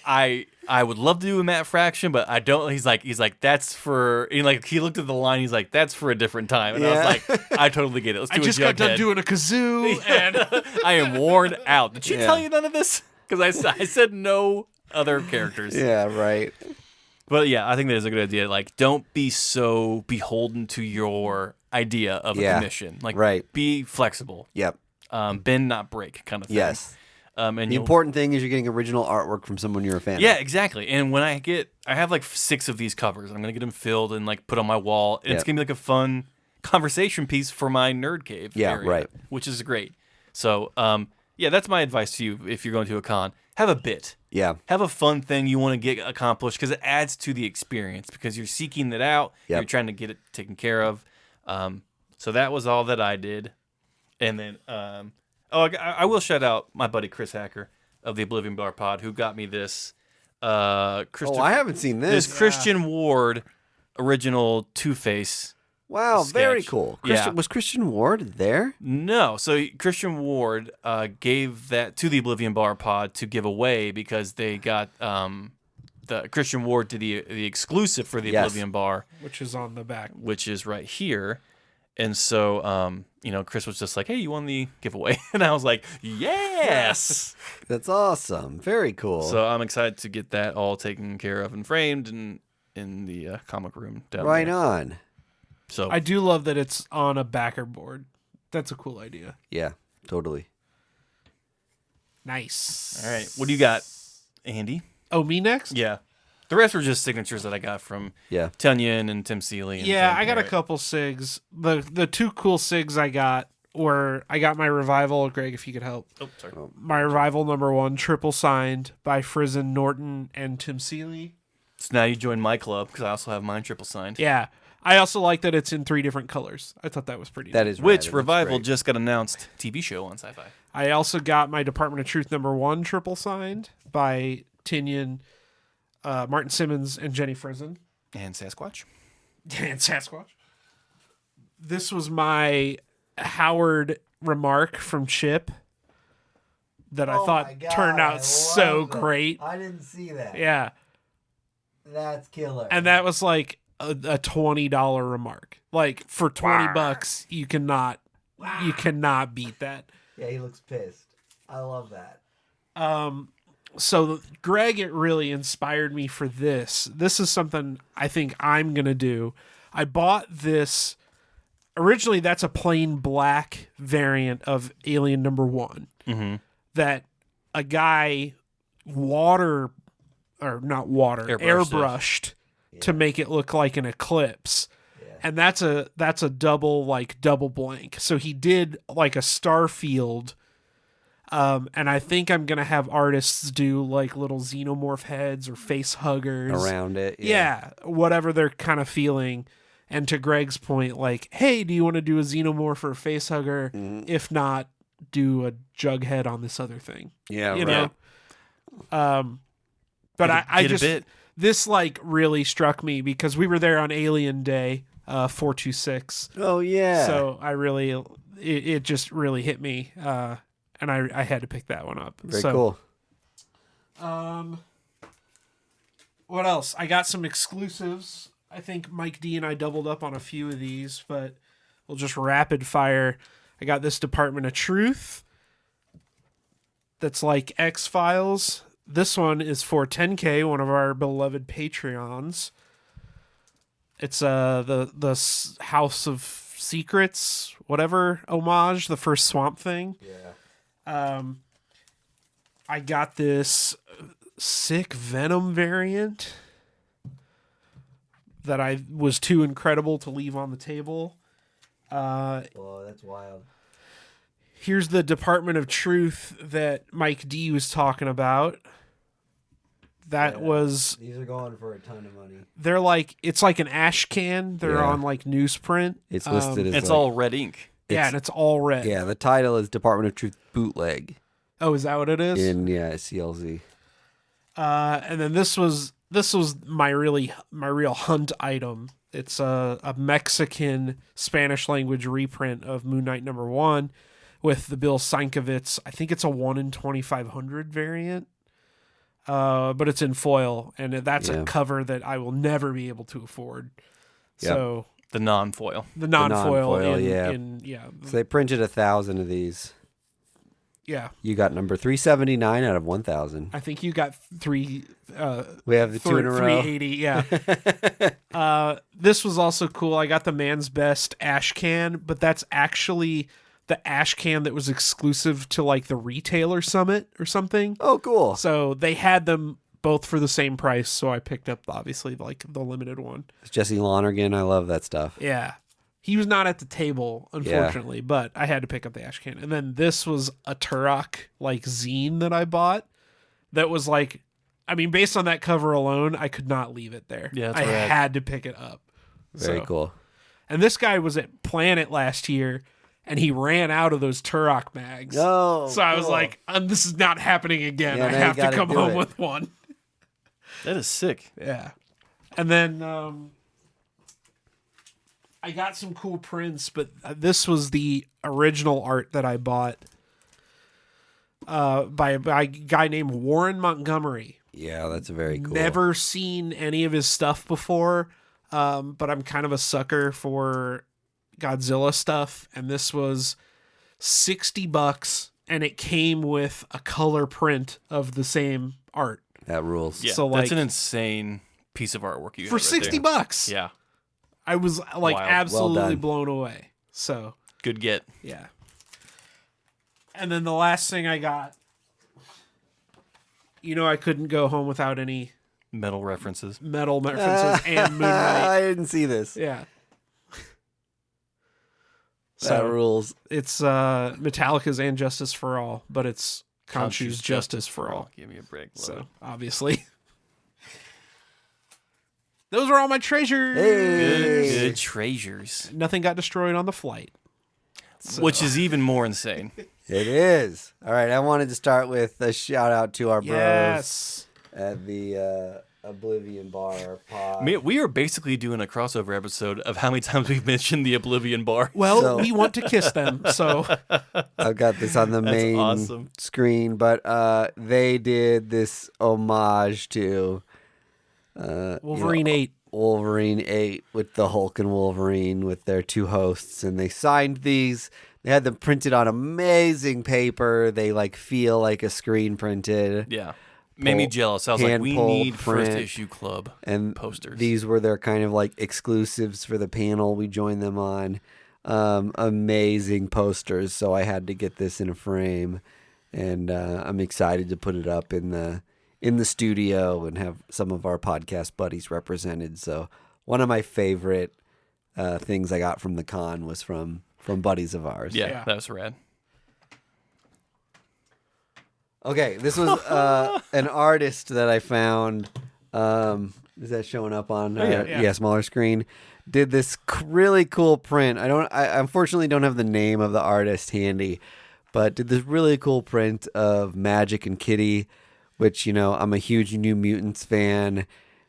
I would love to do a Matt Fraction, but I don't. He's like, that's for. And like he looked at the line. He's like, that's for a different time. And I was like, I totally get it. Let's do a Jughead. I just got done doing a kazoo, and I am worn out. Did she tell you none of this? Because I said no other characters. Yeah, right. But yeah, I think that is a good idea. Like, don't be so beholden to your idea of a commission. Like, be flexible. Yep. Bend, not break, kind of thing. Yes. And the important thing is you're getting original artwork from someone you're a fan of. Yeah, exactly. And when I have like 6 of these covers. I'm gonna get them filled and like put on my wall. And it's gonna be like a fun conversation piece for my nerd cave. area, right. Which is great. So, yeah, that's my advice to you if you're going to a con. Have a bit. Yeah. Have a fun thing you want to get accomplished because it adds to the experience because you're seeking it out. You're trying to get it taken care of. So that was all that I did. And then, I will shout out my buddy Chris Hacker of the Oblivion Bar Pod who got me this. I haven't seen this. This Christian Ward original Two-Face. Wow, sketch. very cool. Was Christian Ward there? No. So Christian Ward gave that to the Oblivion Bar Pod to give away because they got the Christian Ward to the exclusive for the Oblivion Bar. Which is on the back. Which is right here. And so, Chris was just like, hey, you won the giveaway. And I was like, yes. That's awesome. Very cool. So I'm excited to get that all taken care of and framed and in the comic room down there. Right on. So I do love that it's on a backer board. That's a cool idea. Yeah, totally. Nice. All right. What do you got, Andy? Oh, me next? Yeah. The rest were just signatures that I got from Tunyon and Tim Seeley. And I got a couple SIGs. The 2 cool SIGs I got were, I got my Revival, Greg, if you could help. Oh, sorry. My Revival #1, triple signed by Frizen, Norton, and Tim Seeley. So now you join my club because I also have mine triple signed. Yeah. I also like that it's in 3 different colors. I thought that was pretty That neat. is Which Revival just got announced TV show on Sci-Fi. I also got my Department of Truth #1 triple signed by Tinyon, Martin Simmons, and Jenny Frizen. And Sasquatch. And Sasquatch. This was my Howard remark from Chip that I thought turned out so great. I didn't see that. Yeah. That's killer. And that was like a $20 remark. Like for $20, you cannot beat that. Yeah, he looks pissed. I love that. So Greg, it really inspired me for this. This is something I think I'm going to do. I bought this. Originally, that's a plain black variant of Alien #1 that a guy airbrushed to make it look like an eclipse. Yeah. And that's a double blank. So he did like a Starfield. And I think I'm going to have artists do like little xenomorph heads or face huggers around it. Yeah, whatever they're kind of feeling. And to Greg's point, like, hey, do you want to do a xenomorph or a face hugger? If not, do a Jughead on this other thing. Yeah, You right. know? But I Get a just, bit. this like really struck me because we were there on Alien Day, 426. Oh yeah. So I really, it just really hit me. And I had to pick that one up. Very So, cool. What else? I got some exclusives. I think Mike D and I doubled up on a few of these, but we'll just rapid fire. I got this Department of Truth that's like X-Files. This one is for 10K, one of our beloved Patreons. It's the House of Secrets, whatever homage, the first Swamp Thing. Yeah. I got this sick Venom variant that I was too incredible to leave on the table. Whoa, that's wild. Here's the Department of Truth that Mike D was talking about. That was, These are going for a ton of money. they're like, it's like an ash can. They're Yeah. on like newsprint. It's listed as It's like, all red ink. Yeah, and it's all red. Yeah, the title is Department of Truth Bootleg Oh, is that what it is? in CLZ. And then this was my real hunt item. It's a Mexican Spanish language reprint of Moon Knight #1 with the Bill Sienkiewicz. I think it's a 1 in 2,500 variant. But it's in foil, and that's a cover that I will never be able to afford. Yep. So The non-foil. the non-foil, non-foil, in, yeah. So they printed 1,000 of these. yeah. You got number 379 out of 1,000. I think you got three. We have the two in a row. 380. Yeah. This was also cool. I got the Man's Best ash can, but that's actually the ash can that was exclusive to like the retailer summit or something. Oh, cool. So they had them both for the same price. So I picked up obviously like the limited one. It's Jesse Lonergan. I love that stuff. Yeah. He was not at the table, unfortunately, but I had to pick up the ash can. And then this was a Turok like zine that I bought that was like, I mean, based on that cover alone, I could not leave it there. Yeah, that's I rad. had to pick it up. Very cool. And this guy was at Planet last year, and he ran out of those Turok mags. Oh, so I was cool. like, this is not happening again. Yeah, I now you have to gotta come do home it. with one. That is sick. Yeah. And then I got some cool prints, but this was the original art that I bought by a guy named Warren Montgomery. Yeah, that's very cool. Never seen any of his stuff before, but I'm kind of a sucker for Godzilla stuff, and this was $60, and it came with a color print of the same art That rules. Yeah, So, that's like- an insane piece of artwork you got for right $60. there. Yeah, I was like Wild. absolutely Well done. blown away. So good get. yeah. And then the last thing I got, I couldn't go home without any Metal references. metal references and Moon Knight. I didn't see this. Yeah. That rules. It's Metallica's and Justice for All, but it's Khonshu's Justice for All. Give me a break. Love So it. obviously, those are all my treasures. Hey. Good treasures. Nothing got destroyed on the flight. So- Which is even more insane. It is. All right, I wanted to start with a shout out to our bros yes. at the Oblivion Bar pod. We are basically doing a crossover episode of how many times we've mentioned the Oblivion Bar. Well, So- we want to kiss them, so I've got this on the main awesome. screen, but they did this homage to Wolverine 8. Wolverine 8 with the Hulk and Wolverine with their two hosts, and they signed these. They had them printed on amazing paper. They feel like a screen printed. Yeah. Made me jealous. I was like, we hand-pulled need first print. issue club And posters. these were their kind of exclusives for the panel we joined them on. Amazing posters. So I had to get this in a frame, and I'm excited to put it up in the studio and have some of our podcast buddies represented. So one of my favorite things I got from the con was from buddies of ours. yeah, that was rad. Okay, this was an artist that I found. Is that showing up on yeah. smaller screen? Did this really cool print. I unfortunately don't have the name of the artist handy, but did this really cool print of Magic and Kitty, which, I'm a huge New Mutants fan,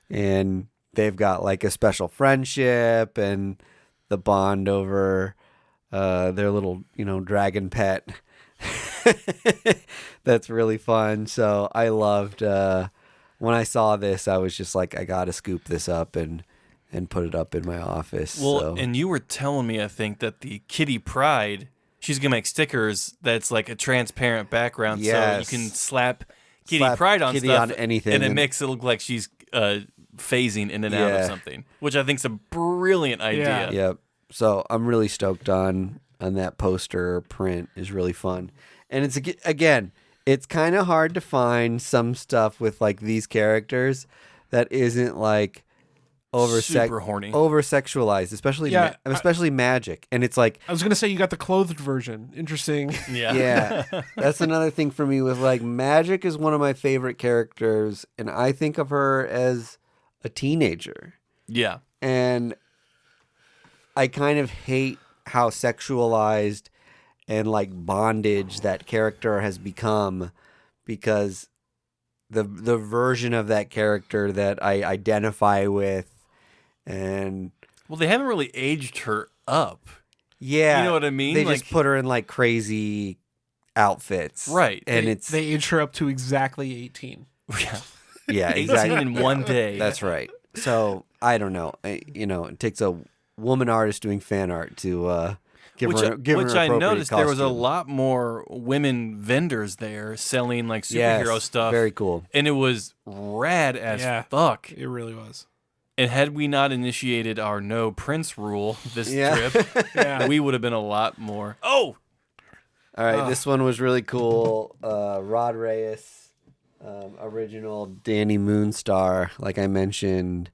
and they've got like a special friendship and the bond over their little, dragon pet. That's really fun. So I loved when I saw this, I was just like, I gotta scoop this up and put it up in my office. Well, so. and you were telling me, I think, that the Kitty Pride, she's gonna make stickers that's like a transparent background, Yes. so you can slap Kitty Slap Pride on Kitty stuff, on anything, and it and- makes it look like she's phasing in and out of Yeah. something, which I think is a brilliant idea. Yeah. Yep. So I'm really stoked on that poster print. Is really fun, and it's again, it's kind of hard to find some stuff with like these characters that isn't like Super horny. over sexualized, especially Yeah, especially Magic, and it's like. I was gonna say you got the clothed version. Interesting. Yeah. Yeah, that's another thing for me with like Magic is one of my favorite characters, and I think of her as a teenager. Yeah. And I kind of hate how sexualized and like bondage that character has become, because the version of that character that I identify with, and Well, they haven't really aged her up. yeah, You know what I mean? They Like- just put her in like crazy outfits, Right. And They aged her up to exactly 18. Yeah. yeah, 18 exactly. in one day. That's right. So I don't know. It takes a woman artist doing fan art to give her Which I appropriate noticed there was a costume. lot more women vendors there selling like superhero Yes, stuff. Very cool. And it was rad as Yeah. fuck. It really was. And had we not initiated our no Prince rule this Yeah. trip, Yeah. we would have been a lot more. Oh, All right, this one was really cool. Rod Reyes, original Danny Moonstar, like I mentioned,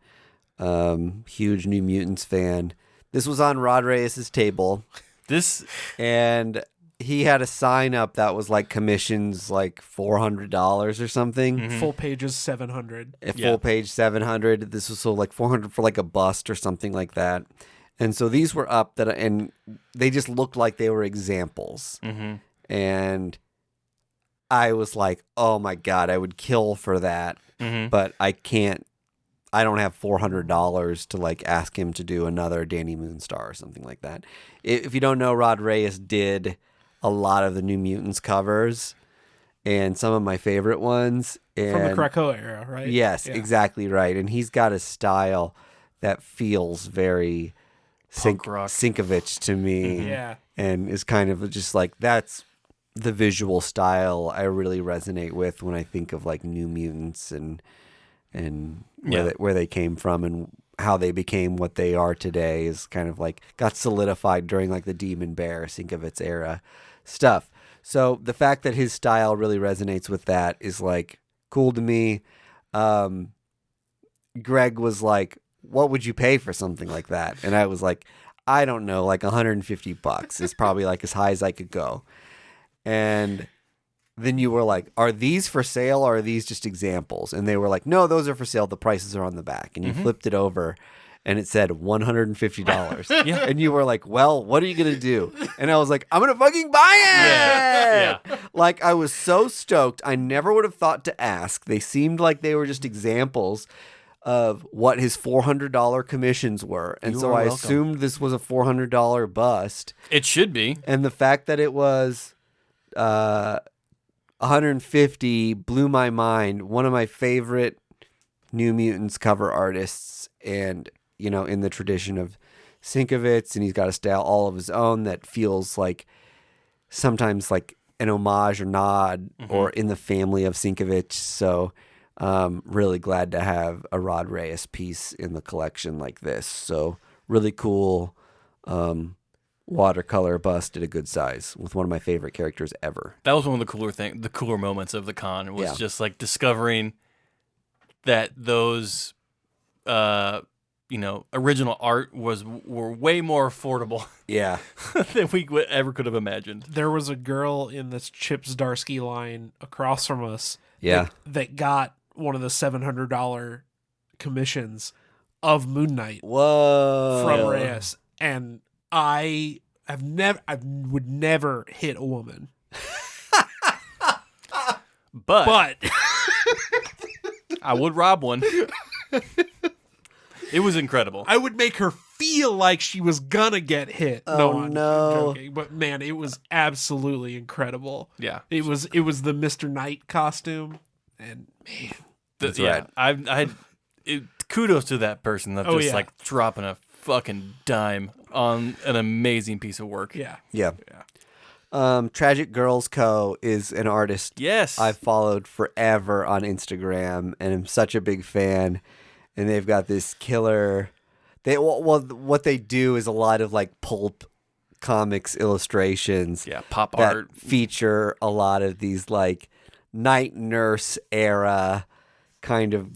huge New Mutants fan. This was on Rod Reyes' table, this and he had a sign up that was like commissions like $400 or something. Full pages 700. A Yeah. full page 700. This was so like 400 for like a bust or something like that. And so these were up and they just looked like they were examples. Mhm. And I was like, oh my God, I would kill for that. Mhm. But I don't have $400 to like ask him to do another Danny Moonstar or something like that. If you don't know, Rod Reyes did a lot of the New Mutants covers and some of my favorite ones. And From the Krakoa era, right? yes, Yeah. exactly right. And he's got a style that feels very Punk rock. Sinkovich to me. Yeah. And is kind of just like, that's the visual style I really resonate with when I think of like New Mutants and where they came from and how they became what they are today is kind of like got solidified during like the Demon Bear Sinkovich era stuff. So the fact that his style really resonates with that is like cool to me. Greg was like, what would you pay for something like that? And I was like, I don't know, like $150 is probably like as high as I could go. And then you were like, are these for sale or are these just examples? And they were like, no, those are for sale. The prices are on the back. And you flipped it over and it said $150. Yeah. And you were like, well, what are you going to do? And I was like, I'm going to fucking buy it. Yeah. Like, I was so stoked. I never would have thought to ask. They seemed like they were just examples of what his $400 commissions were. And You so are I welcome. assumed this was a $400 bust. It should be. And the fact that it was 150 blew my mind. One of my favorite New Mutants cover artists, and in the tradition of Sinkovich, and he's got a style all of his own that feels like sometimes like an homage or nod or in the family of Sinkovich. So really glad to have a Rod Reyes piece in the collection like this. So really cool watercolor bust at a good size with one of my favorite characters ever. That was one of the cooler moments of the con. Was Yeah. just like discovering that those, original art were way more affordable Yeah. than we ever could have imagined. There was a girl in this Chip Zdarsky line across from us Yeah. that got one of the $700 commissions of Moon Knight Whoa. from Reyes. And I would never hit a woman But I would rob one. It was incredible. I would make her feel like she was gonna get hit. Oh, I'm no. joking. But man, it was absolutely incredible. Yeah. It was the Mr. Knight costume, and man, That's yeah, right. Kudos to that person of just yeah. like dropping a fucking dime on an amazing piece of work. yeah, Yeah. Tragic Girls Co. is an artist Yes. I've followed forever on Instagram and am such a big fan. And they've got this killer. What they do is a lot of like pulp comics illustrations. Yeah, pop that art. feature a lot of these like night nurse era kind of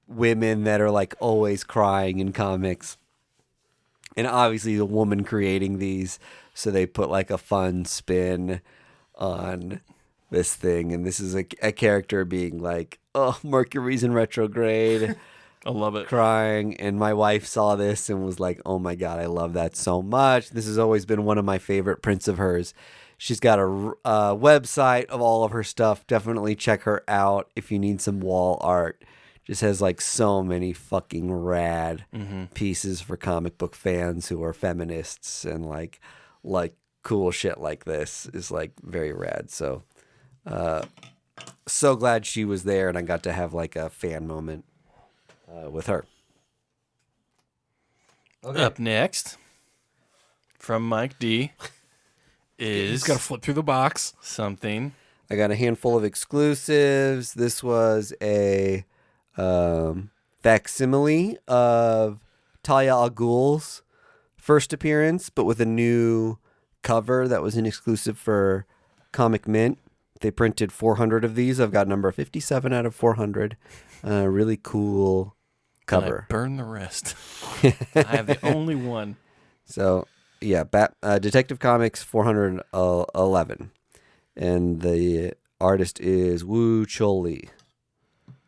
women that are like always crying in comics. And obviously the woman creating these, so they put like a fun spin on this thing. And this is a character being like, oh, Mercury's in retrograde, I love it. crying. And my wife saw this and was like, oh my God, I love that so much. This has always been one of my favorite prints of hers. She's got a website of all of her stuff. Definitely check her out if you need some wall art. Just has like so many fucking rad pieces for comic book fans who are feminists, and like cool shit like this is like very rad. So so glad she was there and I got to have like a fan moment with her. Okay. Up next, from Mike D, he's is got to flip through the box. something. I got a handful of exclusives. This was a facsimile of Talia al Ghul's first appearance, but with a new cover that was an exclusive for Comic Mint. They printed 400 of these. I've got number 57 out of 400. Really cool And cover. I burn the rest. I have the only one. So, yeah, Detective Comics 411. And the artist is Wu Chol-Lee.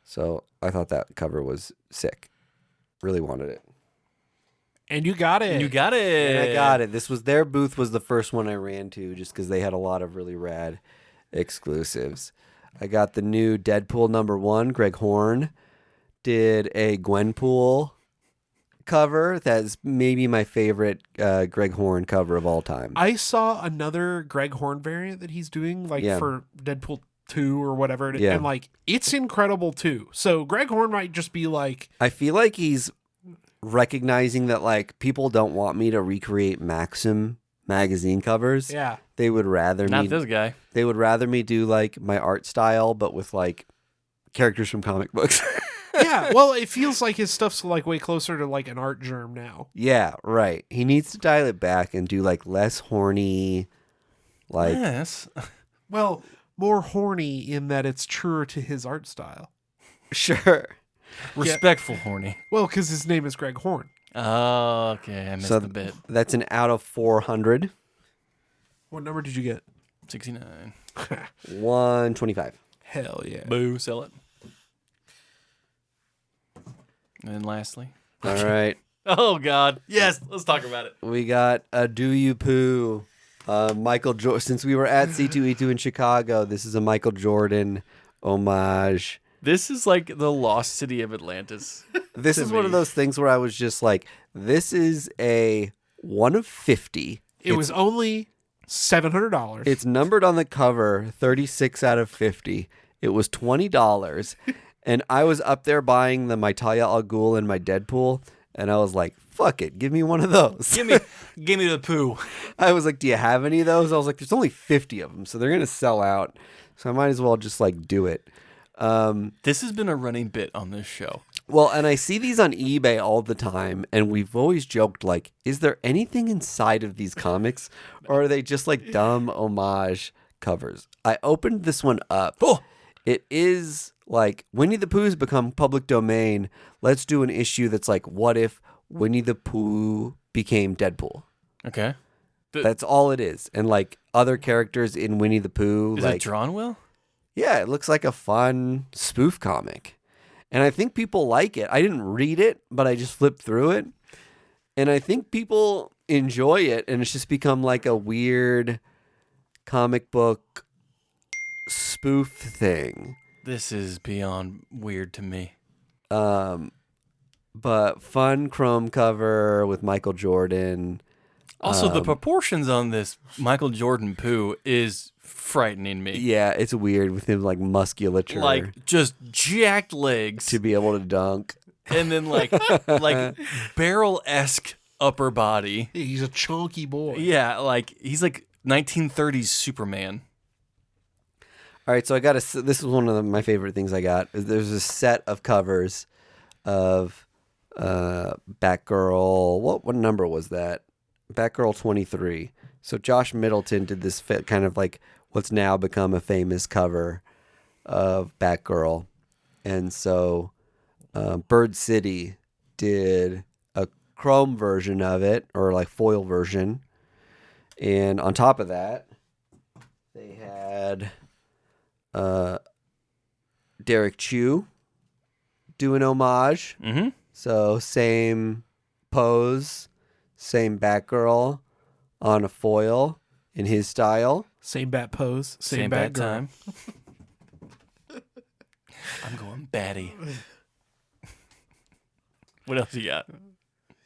So I thought that cover was sick. Really wanted it. And you got it. You got it. And I got it. Their booth was the first one I ran to just because they had a lot of really rad exclusives. I got the new Deadpool #1. Greg Horn did a Gwenpool cover. That's maybe my favorite Greg Horn cover of all time. I saw another Greg Horn variant that he's doing, like Yeah. for Deadpool 2 or whatever, Yeah. and like it's incredible too. So Greg Horn might just be like, I feel like he's recognizing that like people don't want me to recreate Maxim magazine covers. yeah, They would rather Not me this guy. they would rather me do like my art style but with like characters from comic books. yeah. Well, it feels like his stuff's like way closer to like an art germ now. Yeah, right. He needs to dial it back and do like less horny, like Yes. Well, more horny in that it's truer to his art style. sure. Respectful horny. Well, because his name is Greg Horn. Oh, okay. I missed So the bit. that's an out of 400. What number did you get? 69. 125. Hell yeah. Boo, sell it. And then lastly. All right. Oh, God. Yes, let's talk about it. We got a Do You Poo. Michael Jordan. Since we were at C2E2 in Chicago, this is a Michael Jordan homage. This is like the lost city of Atlantis. This is one of those things where I was just like, this is a 1 of 50. It was only $700. It's numbered on the cover, 36 out of 50. It was $20. And I was up there buying the my Talia al Ghul and my Deadpool. And I was like, fuck it. Give me one of those. give me the poo. I was like, do you have any of those? I was like, there's only 50 of them. So they're going to sell out. So I might as well just like do it. This has been a running bit on this show. Well, and I see these on eBay all the time, and we've always joked, like, is there anything inside of these comics, or are they just, like, dumb homage covers? I opened this one up. Oh! It is, like, Winnie the Pooh's become public domain. Let's do an issue that's like, what if Winnie the Pooh became Deadpool? Okay. That's all it is. And, like, other characters in Winnie the Pooh. Is like, it drawn well? Yeah, it looks like a fun spoof comic. And I think people like it. I didn't read it, but I just flipped through it. And I think people enjoy it. And it's just become like a weird comic book spoof thing. This is beyond weird to me. But fun chrome cover with Michael Jordan. Also, the proportions on this Michael Jordan poo is frightening me. Yeah, it's weird with him like musculature. Like just jacked legs to be able to dunk. and then like barrel-esque upper body. He's a chunky boy. Yeah, like he's like 1930s Superman. All right, so I got this is one of my favorite things I got. There's a set of covers of Batgirl. What number was that? Batgirl 23. So Josh Middleton did this kind of like what's now become a famous cover of Batgirl. And so Bird City did a chrome version of it, or like foil version. And on top of that, they had Derek Chu do an homage. Mm-hmm. So same pose, same Batgirl on a foil in his style. Same bat pose, same bat bat girl. time. I'm going batty. What else you got?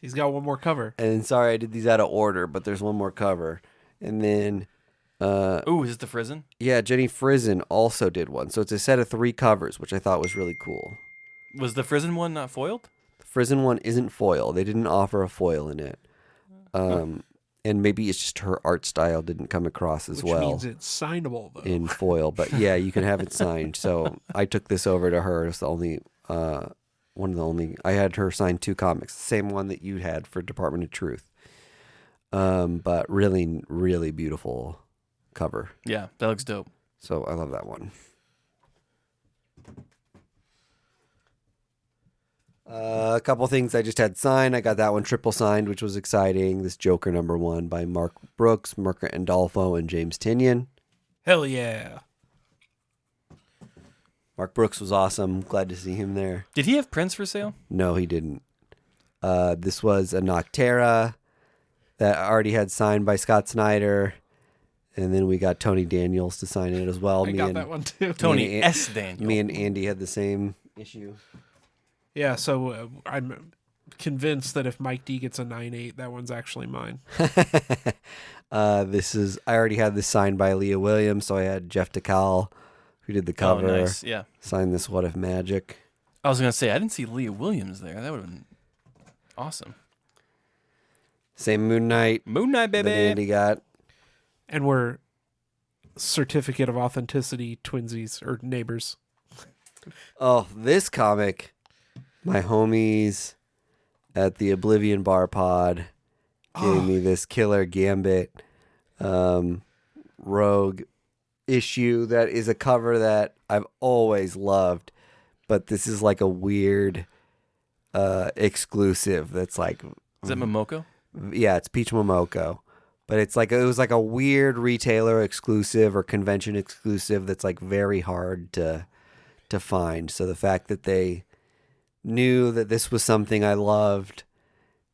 He's got one more cover. And sorry, I did these out of order, but there's one more cover. And then, Ooh, is this the Frizen? yeah, Jenny Frizen also did one. So it's a set of 3 covers, which I thought was really cool. Was the Frizen one not foiled? The Frizen one isn't foil. They didn't offer a foil in it. And maybe it's just her art style didn't come across as Which well means it's signable, though. in foil. But yeah, you can have it signed. So I took this over to her. It's the only one of the only. I had her sign 2 comics, the same one that you had for Department of Truth. But really, really beautiful cover. Yeah, that looks dope. So I love that one. A couple things I just had signed. I got that one triple signed, which was exciting. This Joker #1 by Mark Brooks, Mirka Andolfo, and James Tynion. Hell yeah. Mark Brooks was awesome. Glad to see him there. Did he have prints for sale? No, he didn't. This was a Noctera that I already had signed by Scott Snyder. And then we got Tony Daniels to sign it as well. I got that one too. Tony S. Daniel. Me and Andy had the same issue. Yeah, so I'm convinced that if Mike D gets a 9.8, that one's actually mine. I already had this signed by Leah Williams, so I had Jeff DeCal, who did the cover, Oh, nice. Yeah. sign this What If Magic. I was going to say, I didn't see Leah Williams there. That would have been awesome. Same Moon Knight Moon Knight, that baby. Andy got. And we're certificate of authenticity twinsies or neighbors. Oh, this comic, my homies at the Oblivion Bar Pod gave me this Killer Gambit Rogue issue that is a cover that I've always loved, but this is like a weird exclusive that's like... Is that Momoko? Yeah, it's Peach Momoko. But it was like a weird retailer exclusive or convention exclusive that's like very hard to find. So the fact that they knew that this was something I loved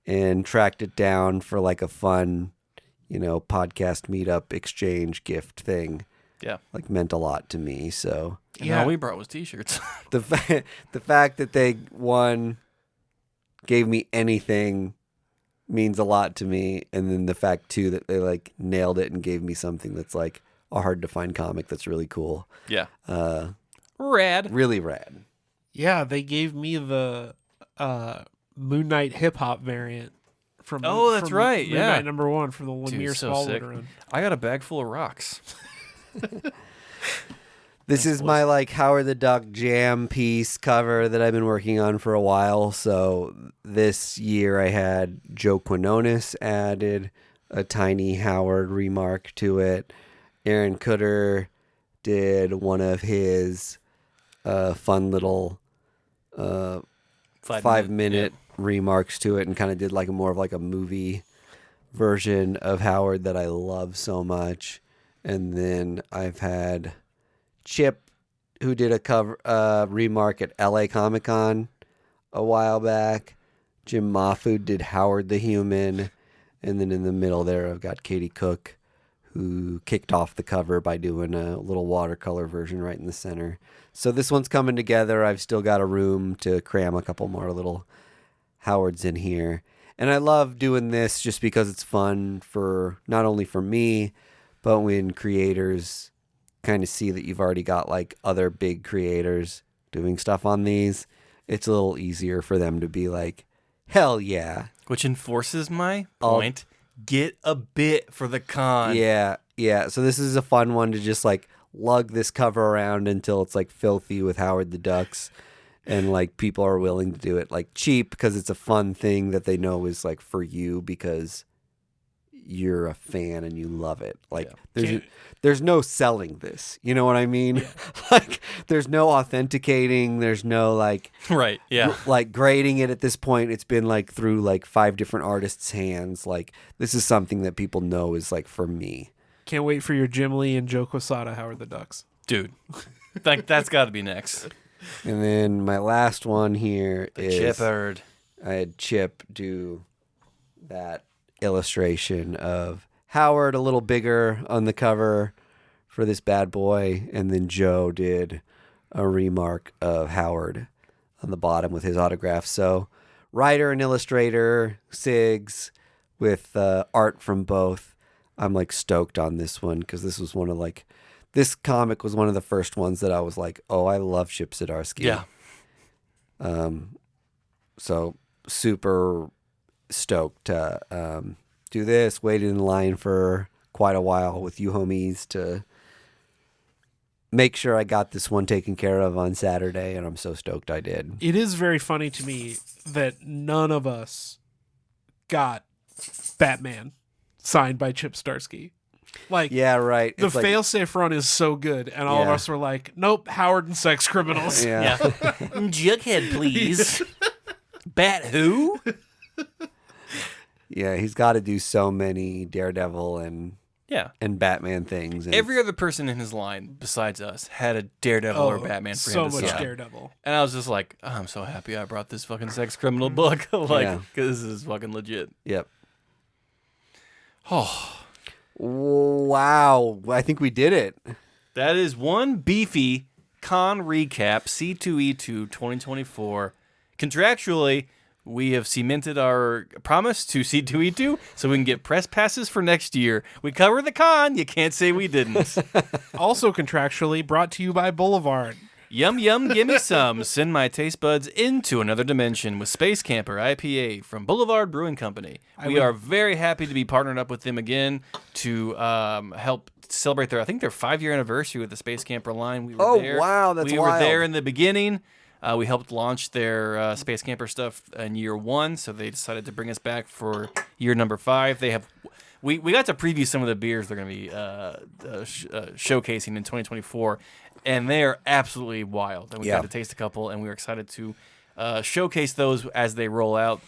and tracked it down for like a fun, podcast meetup exchange gift thing, Yeah. like meant a lot to me. So And all we brought was T-shirts. the fact that they gave me anything means a lot to me, and then the fact too that they like nailed it and gave me something that's like a hard to find comic that's really cool. Yeah. Rad. Really rad. Yeah, they gave me the Moon Knight hip hop variant from. Oh, that's from right, Moon yeah. Knight #1 from the Dude, Lemire so Smallwood sick. run. I got a bag full of rocks. This is my like Howard the Duck jam piece cover that I've been working on for a while. So this year I had Joe Quinones added a tiny Howard remark to it. Aaron Kutter did one of his fun little 5-minute remarks to it and kind of did like more of like a movie version of Howard that I love so much. And then I've had Chip, who did a cover remark at LA Comic-Con a while back. Jim Mahfood did Howard the Human. And then in the middle there, I've got Katie Cook, who kicked off the cover by doing a little watercolor version right in the center. So this one's coming together. I've still got a room to cram a couple more little Howards in here. And I love doing this just because it's fun for not only for me, but when creators kind of see that you've already got like other big creators doing stuff on these, it's a little easier for them to be like, hell yeah. Which enforces my point. Get a bit for the con. Yeah. So this is a fun one to just like lug this cover around until it's like filthy with Howard the Ducks. And like people are willing to do it like cheap because it's a fun thing that they know is like for you because you're a fan and you love it. Like there's no selling this. You know what I mean? Yeah. Like there's no authenticating. There's no like right. Yeah. Like grading it at this point. It's been like through like 5 different artists' hands. Like this is something that people know is like for me. Can't wait for your Jim Lee and Joe Quesada Howard the Ducks. Dude, that's got to be next. And then my last one here is Chipper. I had Chip do that illustration of Howard a little bigger on the cover for this bad boy, and then Joe did a remark of Howard on the bottom with his autograph. So writer and illustrator, SIGs, with art from both. I'm like stoked on this one because this was one of like, this comic was one of the first ones that I was like, oh, I love Chip Zdarsky. Yeah. So super stoked to do this. Waited in line for quite a while with you homies to make sure I got this one taken care of on Saturday, and I'm so stoked I did. It is very funny to me that none of us got Batman signed by Chip Zdarsky. Like, yeah, right. The failsafe run is so good, and all of us were like, nope, Howard and Sex Criminals. Yeah. Jughead, please. Bat who? Yeah, he's got to do so many Daredevil and Batman things. And every other person in his line besides us had a Daredevil or Batman for him to so much sign. Daredevil. And I was just like, oh, I'm so happy I brought this fucking Sex Criminal book. Like, because this is fucking legit. Yep. Oh. Wow. I think we did it. That is one beefy con recap, C2E2 2024. Contractually, we have cemented our promise to C2E2 so we can get press passes for next year. We cover the con. You can't say we didn't. Also contractually brought to you by Boulevard. Yum, yum, gimme some. Send my taste buds into another dimension with Space Camper IPA from Boulevard Brewing Company. We are very happy to be partnered up with them again to help celebrate their 5-year anniversary with the Space Camper line. We were there. Wow, that's We wild. were there in the beginning. We helped launch their Space Camper stuff in year 1, so they decided to bring us back for year number 5. They have... We got to preview some of the beers they're going to be showcasing in 2024, and they are absolutely wild. And we got to taste a couple, and we were excited to showcase those as they roll out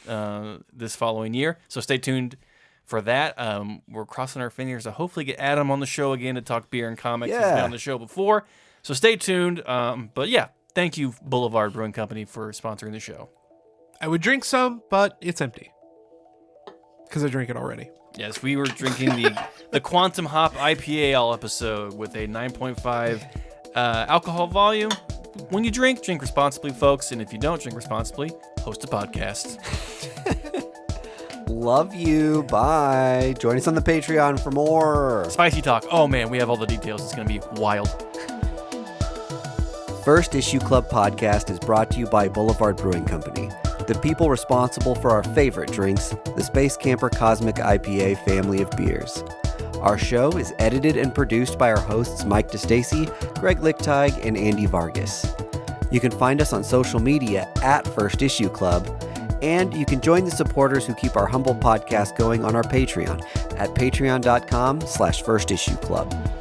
this following year. So stay tuned for that. We're crossing our fingers to hopefully get Adam on the show again to talk beer and comics. He's been on the show before, so stay tuned. But yeah, thank you, Boulevard Brewing Company, for sponsoring the show. I would drink some, but it's empty because I drank it already. Yes, we were drinking the Quantum Hop IPA all episode with a 9.5 alcohol volume. When you drink responsibly, folks. And if you don't drink responsibly, host a podcast. Love you. Bye. Join us on the Patreon for more. Spicy talk. Oh, man, we have all the details. It's going to be wild. First Issue Club podcast is brought to you by Boulevard Brewing Company, the people responsible for our favorite drinks, the Space Camper Cosmic IPA family of beers. Our show is edited and produced by our hosts Mike DeStacy, Greg Lichtig, and Andy Vargas. You can find us on social media at First Issue Club, and you can join the supporters who keep our humble podcast going on our Patreon at patreon.com/firstissueclub.